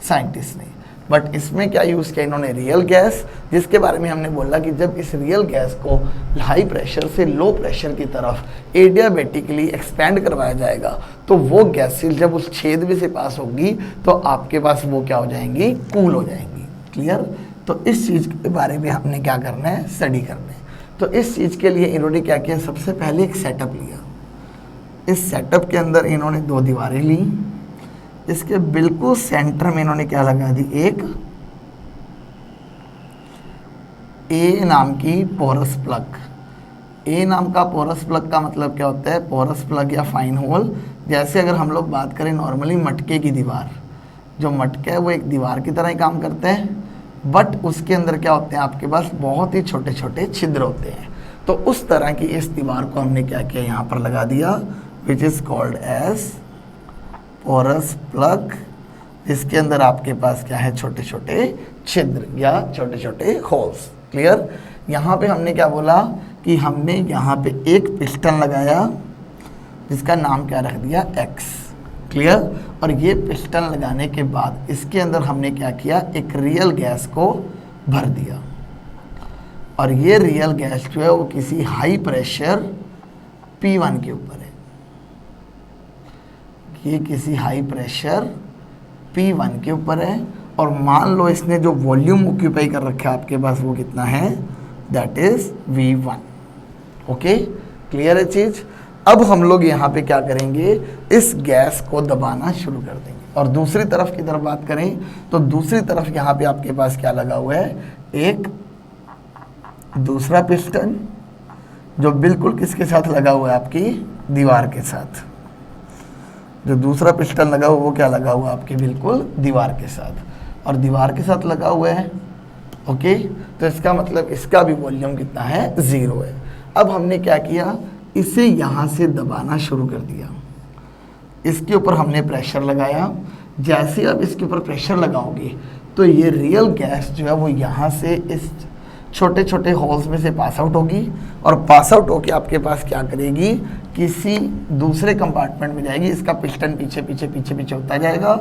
साइंटिस्ट ने। बट इसमें क्या यूज़ किया इन्होंने, रियल गैस, जिसके बारे में हमने बोला कि जब इस रियल गैस को हाई प्रेशर से लो प्रेशर की तरफ एडियाबेटिकली एक्सपेंड करवाया जाएगा तो वो गैसेस जब उस छेद में से पास होगी तो आपके पास वो क्या हो जाएंगी, कूल हो जाएंगी। क्लियर। तो इस चीज़ के बारे में हमने क्या करना है, स्टडी करना है। तो इस चीज़ के लिए इन्होंने क्या किया, सबसे पहले एक सेटअप लिया। इस सेटअप के अंदर इन्होंने 2 दीवारें ली, इसके बिल्कुल सेंटर में इन्होंने क्या लगा दी, एक ए नाम की पोरस प्लग। ए नाम का पोरस प्लग का मतलब क्या होता है, पोरस प्लग या फाइन होल। जैसे अगर हम लोग बात करें नॉर्मली मटके की दीवार, जो मटका है वो एक दीवार की तरह ही काम करता है, बट उसके अंदर क्या होते हैं आपके पास बहुत ही छोटे छोटे छिद्र होते हैं। तो उस तरह की इस दीवार को हमने क्या किया, यहाँ पर लगा दिया, which is called as porous plug, जिसके अंदर आपके पास क्या है, छोटे छोटे छिद्र या छोटे छोटे होल्स। क्लियर। यहाँ पे हमने क्या बोला कि हमने यहाँ पे एक पिस्टन लगाया जिसका नाम क्या रख दिया, एक्स। क्लियर। और ये पिस्टन लगाने के बाद इसके अंदर हमने क्या किया, एक रियल गैस को भर दिया, और ये रियल गैस जो है वो किसी हाई प्रेशर P1 के ऊपर है। ये किसी हाई प्रेशर P1 के ऊपर है, और मान लो इसने जो वॉल्यूम ऑक्यूपाई कर रखा है आपके पास वो कितना है, that is V1। Okay, clear है चीज़। अब हम लोग यहाँ पे क्या करेंगे, इस गैस को दबाना शुरू कर देंगे। और दूसरी तरफ की तरफ बात करें तो दूसरी तरफ यहाँ पे आपके पास क्या लगा हुआ है, एक दूसरा पिस्टन जो बिल्कुल किसके साथ लगा हुआ है, आपकी दीवार के साथ। जो दूसरा पिस्टन लगा हुआ वो क्या लगा हुआ आपके बिल्कुल दीवार के साथ, और दीवार के साथ लगा हुआ है। ओके, तो इसका मतलब इसका भी वॉल्यूम कितना है, 0 है। अब हमने क्या किया, इसे यहाँ से दबाना शुरू कर दिया, इसके ऊपर हमने प्रेशर लगाया। जैसे अब इसके ऊपर प्रेशर लगाओगे तो ये रियल गैस जो है वो यहाँ से इस छोटे छोटे होल्स में से पास आउट होगी, और पास आउट होके आपके पास क्या करेगी, किसी दूसरे कंपार्टमेंट में जाएगी। इसका पिस्टन पीछे पीछे पीछे पीछे होता जाएगा,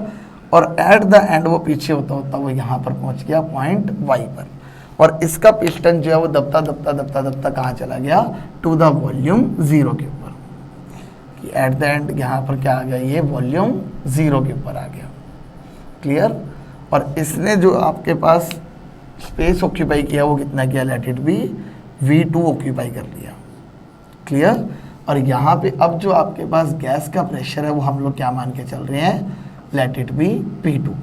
और एट द एंड वो पीछे होता होता वो यहाँ पर पहुँच गया पॉइंट Y पर, और इसका पिस्टन जो है वो दबता दबता दबता दबता कहाँ चला गया, टू द वॉल्यूम 0 के ऊपर। कि एट द एंड यहाँ पर क्या आ गया, ये वॉल्यूम 0 के ऊपर आ गया। क्लियर। और इसने जो आपके पास स्पेस ऑक्यूपाई किया वो कितना किया, late it B V2 occupy कर लिया। क्लियर। और यहाँ पे अब जो आपके पास गैस का प्रेशर है वो हम लोग क्या मान के चल रहे हैं, लेट इट बी P2।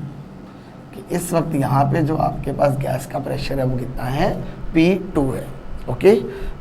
कि इस वक्त यहाँ पे जो आपके पास गैस का प्रेशर है वो कितना है, P2 है। ओके,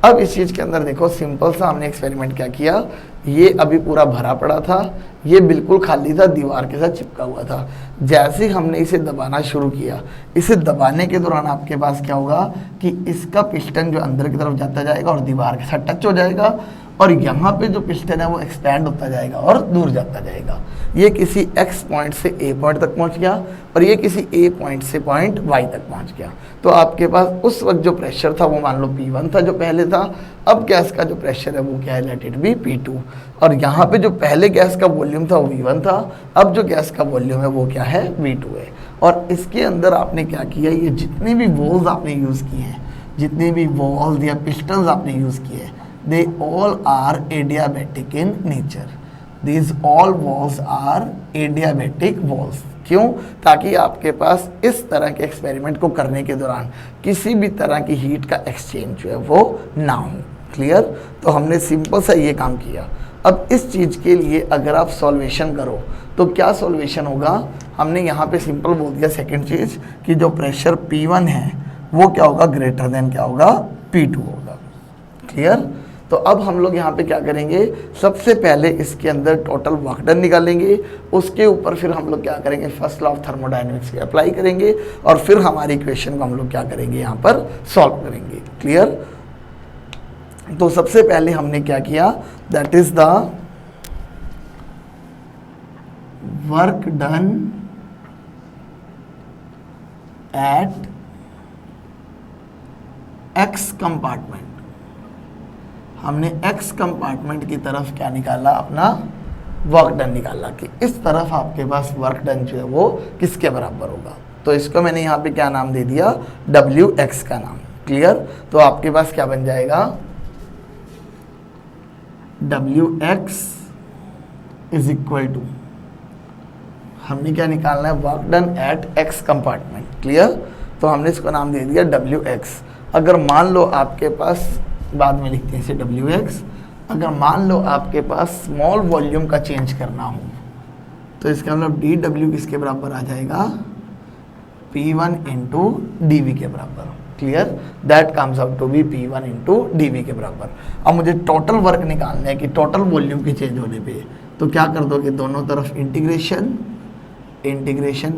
अब इस चीज़ के अंदर देखो, सिंपल सा हमने एक्सपेरिमेंट क्या किया, ये अभी पूरा भरा पड़ा था, ये बिल्कुल खाली था, दीवार के साथ चिपका हुआ था। जैसे ही हमने इसे दबाना शुरू किया, इसे दबाने के दौरान आपके पास क्या होगा कि इसका पिस्टन जो अंदर की तरफ जाता जाएगा और दीवार के साथ टच हो जाएगा, और यहाँ पे जो पिस्टन है वो एक्सपैंड होता जाएगा और दूर जाता जाएगा। ये किसी X पॉइंट से A पॉइंट तक पहुँच गया, और ये किसी A पॉइंट से पॉइंट Y तक पहुँच गया। तो आपके पास उस वक्त जो प्रेशर था वो मान लो P1 था जो पहले था, अब गैस का जो प्रेशर है वो क्या है, लेट इट बी P2। और यहाँ पे जो पहले गैस का वॉल्यूम था वो V1 था, अब जो गैस का वॉल्यूम है वो क्या है, V2 है। और इसके अंदर आपने क्या किया, ये जितने भी वॉल्स आपने यूज़ किए हैं, जितने भी वॉल्स या पिस्टन्स आपने यूज़ किए हैं, they all are adiabatic in nature. These all walls are adiabatic walls. क्यों? ताकि आपके पास इस तरह के एक्सपेरिमेंट को करने के दौरान किसी भी तरह की हीट का एक्सचेंज जो है वो ना हो। क्लियर। तो हमने सिंपल सा ये काम किया। अब इस चीज़ के लिए अगर आप सॉल्वेशन करो तो क्या सॉल्वेशन होगा, हमने यहाँ पे सिंपल बोल दिया सेकेंड चीज़ कि जो प्रेशर P1 है वो क्या होगा, ग्रेटर देन क्या होगा, P2 होगा। क्लियर। तो अब हम लोग यहाँ पे क्या करेंगे, सबसे पहले इसके अंदर टोटल वर्क डन निकालेंगे, उसके ऊपर फिर हम लोग क्या करेंगे, फर्स्ट लॉ ऑफ थर्मोडायनेमिक्स के अप्लाई करेंगे और फिर हमारी इक्वेशन को हम लोग क्या करेंगे यहाँ पर सॉल्व करेंगे। क्लियर? तो सबसे पहले हमने क्या किया, that is the work done eight x compartment. हमने एक्स कंपार्टमेंट की तरफ क्या निकाला, अपना वर्क डन निकाला कि इस तरफ आपके पास वर्क डन जो है वो किसके बराबर होगा। तो इसको मैंने यहाँ पे क्या नाम दे दिया, WX का नाम। क्लियर? तो आपके पास क्या बन जाएगा, WX इज इक्वल टू, हमने क्या निकालना है, work done eight x compartment. Clear? तो हमने इसको नाम दे दिया WX। अगर मान लो आपके पास, बाद में लिखते हैं इसे WX, अगर मान लो आपके पास स्मॉल वॉल्यूम का चेंज करना हो तो इसका मतलब DW किसके बराबर आ जाएगा, P1 इंटू DV के बराबर। Clear? That comes out to be P1 into DV के बराबर। अब मुझे टोटल वर्क निकालना है कि टोटल वॉल्यूम के चेंज होने पे, तो क्या कर दोगे, दोनों तरफ इंटीग्रेशन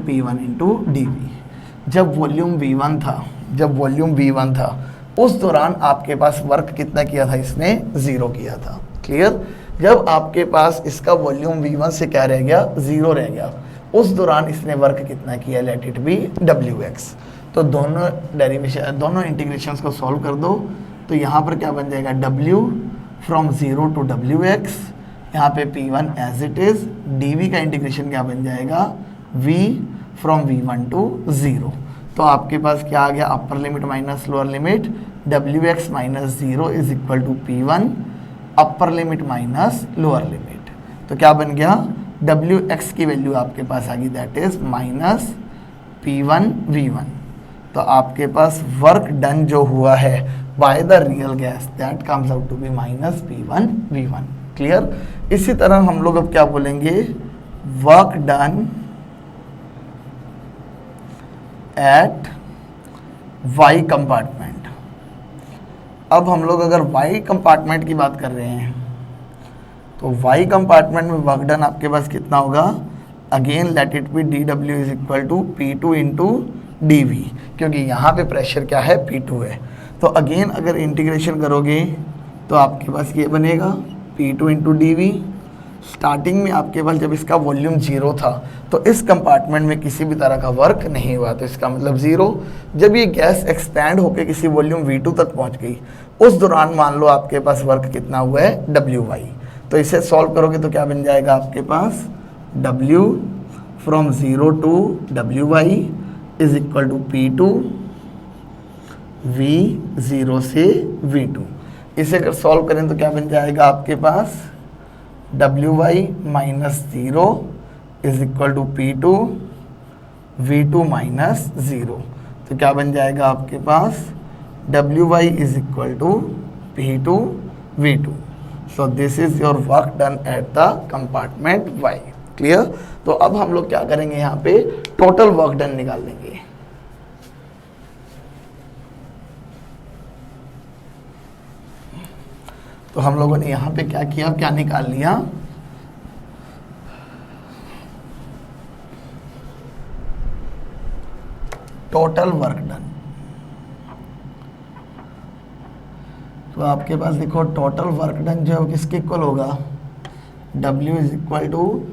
P1 इंटू DV। जब वॉल्यूम V1 था उस दौरान आपके पास वर्क कितना किया था, इसने 0 किया था। क्लियर? जब आपके पास इसका वॉल्यूम V1 से क्या रह गया, 0 रह गया, उस दौरान इसने वर्क कितना किया, लेट इट बी WX। तो दोनों डेरिवेशन, दोनों इंटीग्रेशंस को सॉल्व कर दो, तो यहाँ पर क्या बन जाएगा, W फ्रॉम 0 टू WX, यहाँ पे P1 as it is, DV का इंटीग्रेशन क्या बन जाएगा, V फ्रॉम V1 टू 0। तो आपके पास क्या आ गया, upper limit minus lower limit, WX minus 0 is equal to P1 upper limit minus lower limit. तो क्या बन गया, WX की वैल्यू आपके पास आ गई, that is minus P1 V1। तो आपके पास वर्क डन जो हुआ है by the real gas, that comes out to be minus P1 V1। Clear? इसी तरह हम लोग अब क्या बोलेंगे, work done at Y compartment. अब हम लोग अगर वाई कंपार्टमेंट की बात कर रहे हैं तो वाई कंपार्टमेंट में वर्क डन आपके पास कितना होगा, again let it be DW is equal to P2 into DV, क्योंकि यहाँ पे प्रेशर क्या है, P2 है। तो अगेन अगर इंटीग्रेशन करोगे तो आपके पास ये बनेगा P2 इंटू DV। स्टार्टिंग में आपके पास जब इसका वॉल्यूम 0 था तो इस कंपार्टमेंट में किसी भी तरह का वर्क नहीं हुआ, तो इसका मतलब 0। जब ये गैस एक्सपैंड होकर किसी वॉल्यूम V2 तक पहुंच गई, उस दौरान मान लो आपके पास वर्क कितना हुआ है, WY। तो इसे सॉल्व करोगे तो क्या बन जाएगा आपके पास, W from 0 to WY is equal to P2 V 0 से V2। इसे अगर सॉल्व करें तो क्या बन जाएगा आपके पास, WY minus 0 is equal to P2 V2 minus 0। तो क्या बन जाएगा आपके पास, WY is equal to P2 V2। So this is your work done at the compartment Y। Clear? तो अब हम लोग क्या करेंगे, यहाँ पे टोटल वर्क डन निकाल लेंगे। तो हम लोगों ने यहाँ पे क्या किया, क्या निकाल लिया, टोटल वर्क डन। तो आपके पास देखो टोटल वर्क डन जो है वो किसके इक्वल होगा, W is equal to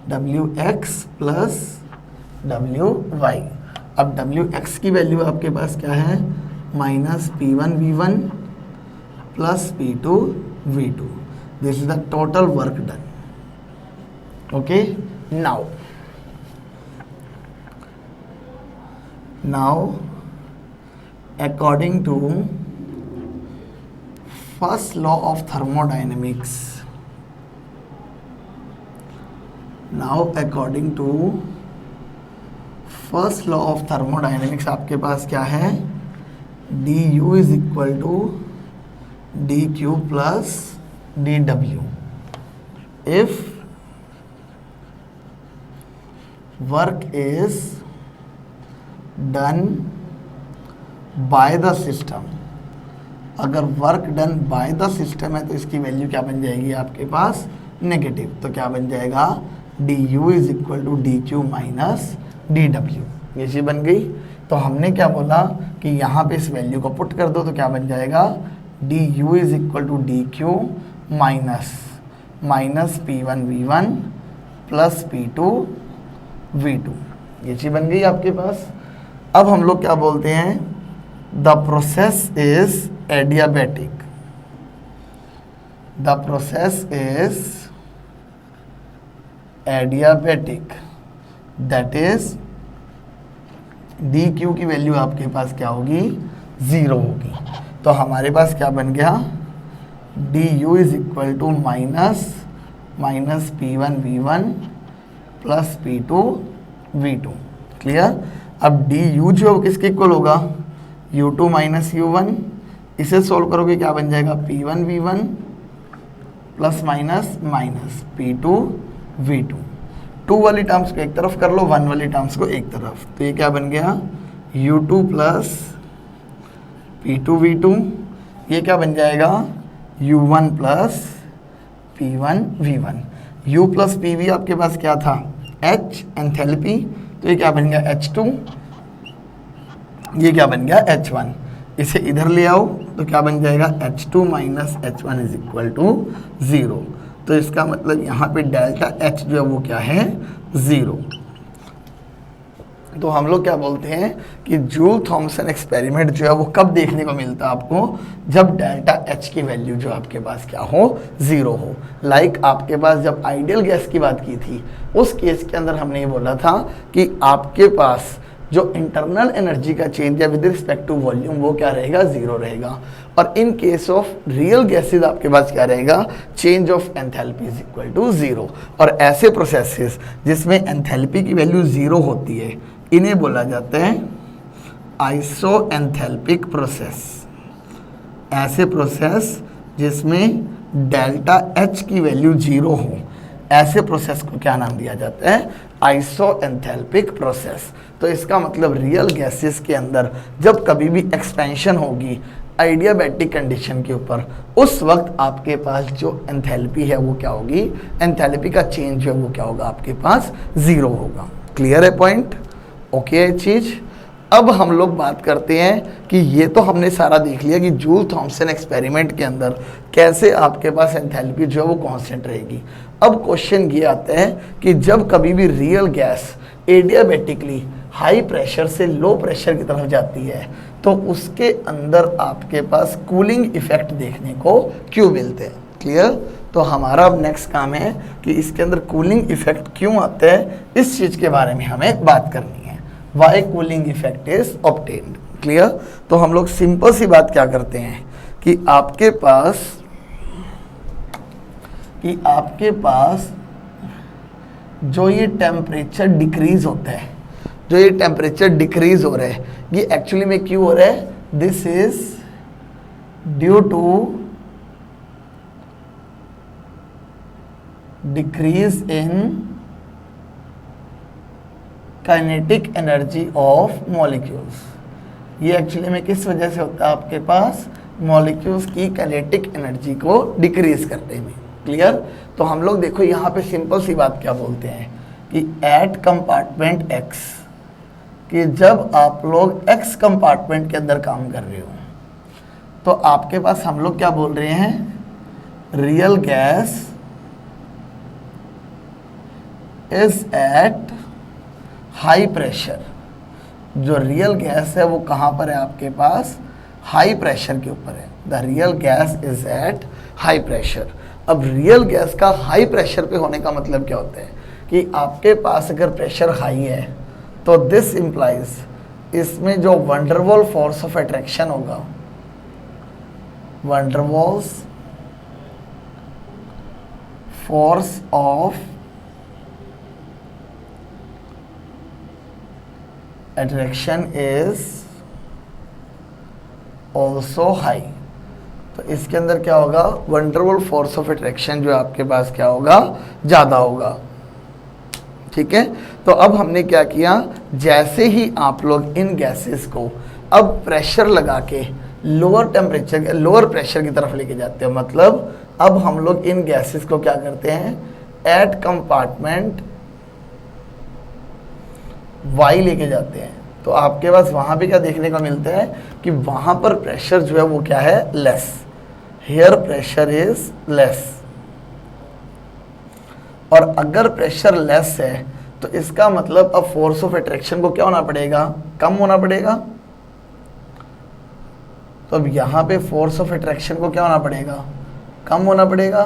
WX plus WY। अब WX की वैल्यू आपके पास क्या है, minus P1 V1 plus P2 V2. This is the total work done. Okay, now according to first law of thermodynamics, आपके पास क्या है, du is equal to dq plus dw if work is done by the system। अगर work done by the system है तो इसकी value क्या बन जाएगी आपके पास, नेगेटिव। तो क्या बन जाएगा, D U is equal to D Q minus D W, ये चीज़ बन गई। तो हमने क्या बोला कि यहाँ पे इस वैल्यू को पुट कर दो तो क्या बन जाएगा, D U is equal to D Q minus P one V one plus P two V two, ये चीज़ बन गई आपके पास। अब हम लोग क्या बोलते हैं, the process is adiabatic, the process is adiabatic, that is D Q की वैल्यू आपके पास क्या होगी, 0 होगी। तो हमारे पास क्या बन गया, D U is equal to minus P one V one plus P two V two, clear. अब डी यू जो किसके इक्वल होगा, U two minus U one, इसे सोल्व करोगे क्या बन जाएगा, P one V one plus minus P two V two. 2 वाली टर्म्स को एक तरफ कर लो, 1 वाली टर्म्स को एक तरफ, तो ये क्या बन गया, U two plus P two V two, ये क्या बन जाएगा, U one plus P one V one. U plus P V आपके पास क्या था, एच एंथैल्पी, तो ये क्या बन गया H2, ये क्या बन गया H1। इसे इधर ले आओ तो क्या बन जाएगा, H2 minus H1 is equal to 0। तो इसका मतलब यहाँ पे डेल्टा H जो है वो क्या है, 0। तो हम लोग क्या बोलते हैं कि जूल थॉमसन एक्सपेरिमेंट जो है वो कब देखने को मिलता है आपको, जब डेल्टा H की वैल्यू जो आपके पास क्या हो, 0 हो। लाइक आपके पास जब आइडियल गैस की बात की थी, उस केस के अंदर हमने ये बोला था कि आपके पास जो इंटरनल एनर्जी का चेंज है विद रिस्पेक्ट टू वॉल्यूम वो क्या रहेगा, 0 रहेगा। और in case of real gases आपके पास क्या रहेगा, change of enthalpy is equal to 0। और ऐसे प्रोसेसेस जिसमें एंथैल्पी की वैल्यू 0 होती है, इन्हें बोला जाता है आइसो एंथैल्पिक प्रोसेस। ऐसे प्रोसेस जिसमें डेल्टा H की वैल्यू 0 हो, ऐसे प्रोसेस को क्या नाम दिया जाता है, आइसो एंथैल्पिक प्रोसेस। तो इसका मतलब रियल गैसेस के अंदर जब कभी भी एक्सपेंशन होगी आइडियाबैटिक कंडीशन के ऊपर, उस वक्त आपके पास जो एंथैल्पी है वो क्या होगी, एंथैल्पी का चेंज जो है वो क्या होगा, आपके पास 0 होगा। क्लियर है पॉइंट, ओके है चीज़। अब हम लोग बात करते हैं कि ये तो हमने सारा देख लिया कि जूल थॉमसन एक्सपेरिमेंट के अंदर कैसे आपके पास एंथैल्पी जो है वो कांस्टेंट रहेगी। अब क्वेश्चन ये आता है कि जब कभी भी real gas adiabatically high pressure से लो प्रेशर की तरफ जाती है तो उसके अंदर आपके पास कूलिंग इफेक्ट देखने को क्यों मिलते हैं, क्लियर। तो हमारा अब नेक्स्ट काम है कि इसके अंदर कूलिंग इफेक्ट क्यों आता है, इस चीज़ के बारे में हमें बात करनी है। Why cooling effect is obtained, clear. तो हम लोग सिंपल सी बात क्या करते हैं कि आपके पास जो ये टेम्परेचर डिक्रीज होता है, जो ये टेम्परेचर डिक्रीज हो रहा है, ये एक्चुअली में क्यों हो रहा है, this is due to decrease in kinetic energy of molecules. ये एक्चुअली में किस वजह से होता है, आपके पास मॉलिक्यूल्स की काइनेटिक एनर्जी को डिक्रीज करने में, क्लियर। तो हम लोग देखो यहाँ पे सिंपल सी बात क्या बोलते हैं कि एट कंपार्टमेंट X, कि जब आप लोग X कंपार्टमेंट के अंदर काम कर रहे हो तो आपके पास हम लोग क्या बोल रहे हैं, real gas is at high pressure. जो रियल गैस है वो कहाँ पर है, आपके पास हाई प्रेशर के ऊपर है। The real gas is at high pressure. अब रियल गैस का हाई प्रेशर पे होने का मतलब क्या होता है कि आपके पास अगर प्रेशर हाई है तो दिस इम्प्लाइज, इसमें जो वंडरवॉल फोर्स ऑफ अट्रैक्शन होगा, Van der Waals force of attraction is also high. तो इसके अंदर क्या होगा, वंडरवॉल फोर्स ऑफ अट्रैक्शन जो आपके पास क्या होगा, ज़्यादा होगा, ठीक है। तो अब हमने क्या किया, जैसे ही आप लोग इन गैसेस को अब प्रेशर लगा के लोअर टेम्परेचर, लोअर प्रेशर की तरफ लेके जाते हैं। मतलब अब हम लोग इन गैसेस को क्या करते हैं, एट कंपार्टमेंट वाई लेके जाते हैं। तो आपके पास वहां पे क्या देखने को मिलता है कि वहां पर प्रेशर जो है वो क्या है, less. Here pressure is less. और अगर प्रेशर लेस है तो इसका मतलब अब फोर्स ऑफ अट्रैक्शन को क्या होना पड़ेगा, कम होना पड़ेगा। तो अब यहां पे फोर्स ऑफ अट्रैक्शन को क्या होना पड़ेगा, कम होना पड़ेगा।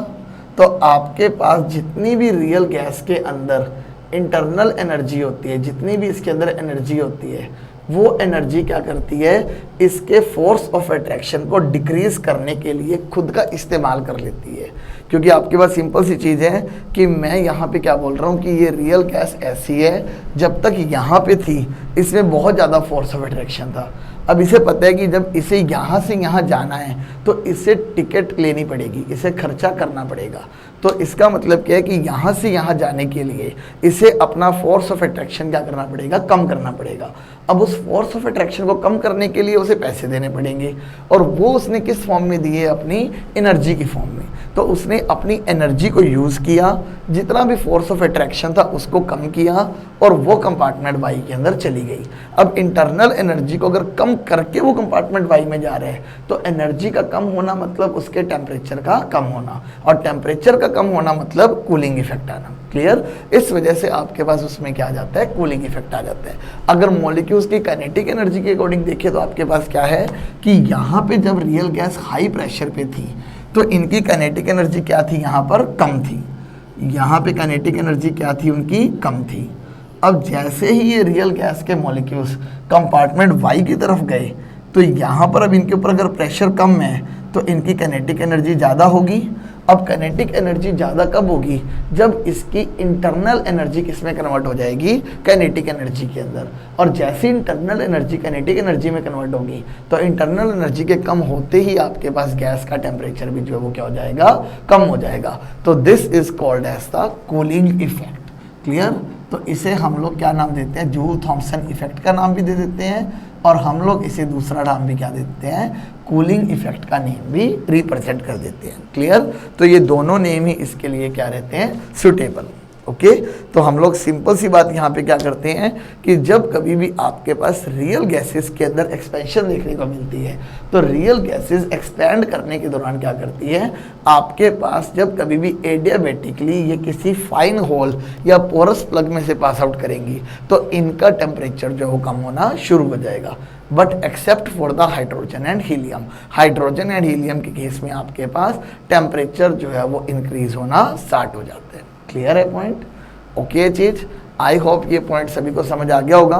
तो आपके पास जितनी भी रियल गैस के अंदर इंटरनल एनर्जी होती है, जितनी भी इसके अंदर एनर्जी होती है, वो एनर्जी क्या करती है, इसके फोर्स ऑफ अट्रैक्शन को डिक्रीज करने के लिए खुद का इस्तेमाल कर लेती है। क्योंकि आपके पास सिंपल सी चीज़ है कि मैं यहाँ पे क्या बोल रहा हूँ कि ये रियल गैस ऐसी है, जब तक यहाँ पे थी इसमें बहुत ज़्यादा फोर्स ऑफ अट्रैक्शन था। अब इसे पता है कि जब इसे यहाँ से यहाँ जाना है तो इसे टिकट लेनी पड़ेगी, इसे खर्चा करना पड़ेगा। तो इसका मतलब क्या है कि यहाँ से यहाँ जाने के लिए इसे अपना फोर्स ऑफ अट्रैक्शन क्या करना पड़ेगा, कम करना पड़ेगा। अब उस फोर्स ऑफ अट्रैक्शन को कम करने के लिए उसे पैसे देने पड़ेंगे, और वो उसने किस फॉर्म में दिए, अपनी एनर्जी की फॉर्म में। तो उसने अपनी एनर्जी को यूज़ किया, जितना भी फोर्स ऑफ अट्रैक्शन था उसको कम किया, और वो कंपार्टमेंट वाई के अंदर चली गई। अब इंटरनल एनर्जी को अगर कम करके वो कंपार्टमेंट वाई में जा रहे हैं तो एनर्जी का कम होना मतलब उसके टेम्परेचर का कम होना, और टेम्परेचर का कम होना मतलब कूलिंग इफेक्ट आना। क्लियर? इस वजह से आपके पास उसमें क्या आ जाता है, कूलिंग इफेक्ट आ जाता है। अगर मॉलिक्यूल्स की काइनेटिक एनर्जी के अकॉर्डिंग देखें तो आपके पास क्या है कि यहाँ पे जब रियल गैस हाई प्रेशर पे थी तो इनकी काइनेटिक एनर्जी क्या थी, यहाँ पर कम थी। यहाँ पे काइनेटिक एनर्जी क्या थी, उनकी कम थी। अब जैसे ही ये रियल गैस के मॉलिक्यूल्स कंपार्टमेंट वाई की तरफ गए तो यहाँ पर अब इनके ऊपर अगर प्रेशर कम है तो इनकी काइनेटिक एनर्जी ज़्यादा होगी। अब काइनेटिक एनर्जी ज़्यादा कब होगी, जब इसकी इंटरनल एनर्जी किस में कन्वर्ट हो जाएगी, काइनेटिक एनर्जी के अंदर। और जैसे इंटरनल एनर्जी काइनेटिक एनर्जी में कन्वर्ट होगी तो इंटरनल एनर्जी के कम होते ही आपके पास गैस का टेम्परेचर भी जो है वो क्या हो जाएगा, कम हो जाएगा। तो this is called as the cooling effect. Clear? तो इसे हम लोग क्या नाम देते हैं, जूल थॉम्सन इफेक्ट का नाम भी दे देते हैं, और हम लोग इसे दूसरा नाम भी क्या देते हैं, कूलिंग इफेक्ट का नेम भी रिप्रेजेंट कर देते हैं। क्लियर? तो ये दोनों नेम ही इसके लिए क्या रहते हैं, सुटेबल। ओके, तो हम लोग सिंपल सी बात यहाँ पे क्या करते हैं कि जब कभी भी आपके पास रियल गैसेस के अंदर एक्सपेंशन देखने को मिलती है तो रियल गैसेस एक्सपैंड करने के दौरान क्या करती है, आपके पास जब कभी भी एडियाबेटिकली ये किसी फाइन होल या पोरस प्लग में से पास आउट करेंगी तो इनका टेम्परेचर जो है वो कम होना शुरू हो जाएगा। But except for the hydrogen and helium, hydrogen and helium के केस में आपके पास टेम्परेचर जो है वो इंक्रीज होना स्टार्ट हो जाते हैं। क्लियर है पॉइंट? ओके चीज, आई होप ये पॉइंट सभी को समझ आ गया होगा।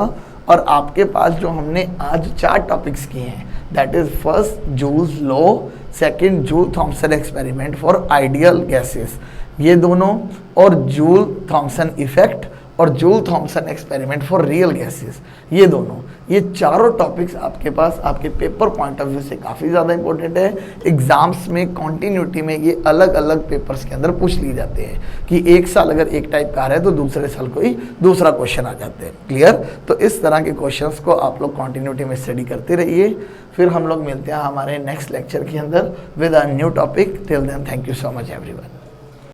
और आपके पास जो हमने आज 4 टॉपिक्स किए हैं, that is first joules law, second joule Thompson experiment for ideal gases, ये दोनों, और जूल थॉम्सन इफेक्ट और joule Thompson experiment for real gases, ये दोनों, ये चारों टॉपिक्स आपके पास आपके पेपर पॉइंट ऑफ व्यू से काफ़ी ज़्यादा इंपॉर्टेंट है। एग्जाम्स में कॉन्टिन्यूटी में ये अलग अलग पेपर्स के अंदर पूछ लिए जाते हैं कि एक साल अगर एक टाइप का आ रहा है तो दूसरे साल कोई दूसरा क्वेश्चन आ जाते हैं। क्लियर? तो इस तरह के क्वेश्चंस को आप लोग कॉन्टिन्यूटी में स्टडी करते रहिए। फिर हम लोग मिलते हैं हमारे नेक्स्ट लेक्चर के अंदर with a new topic. Till then, thank you so much everyone.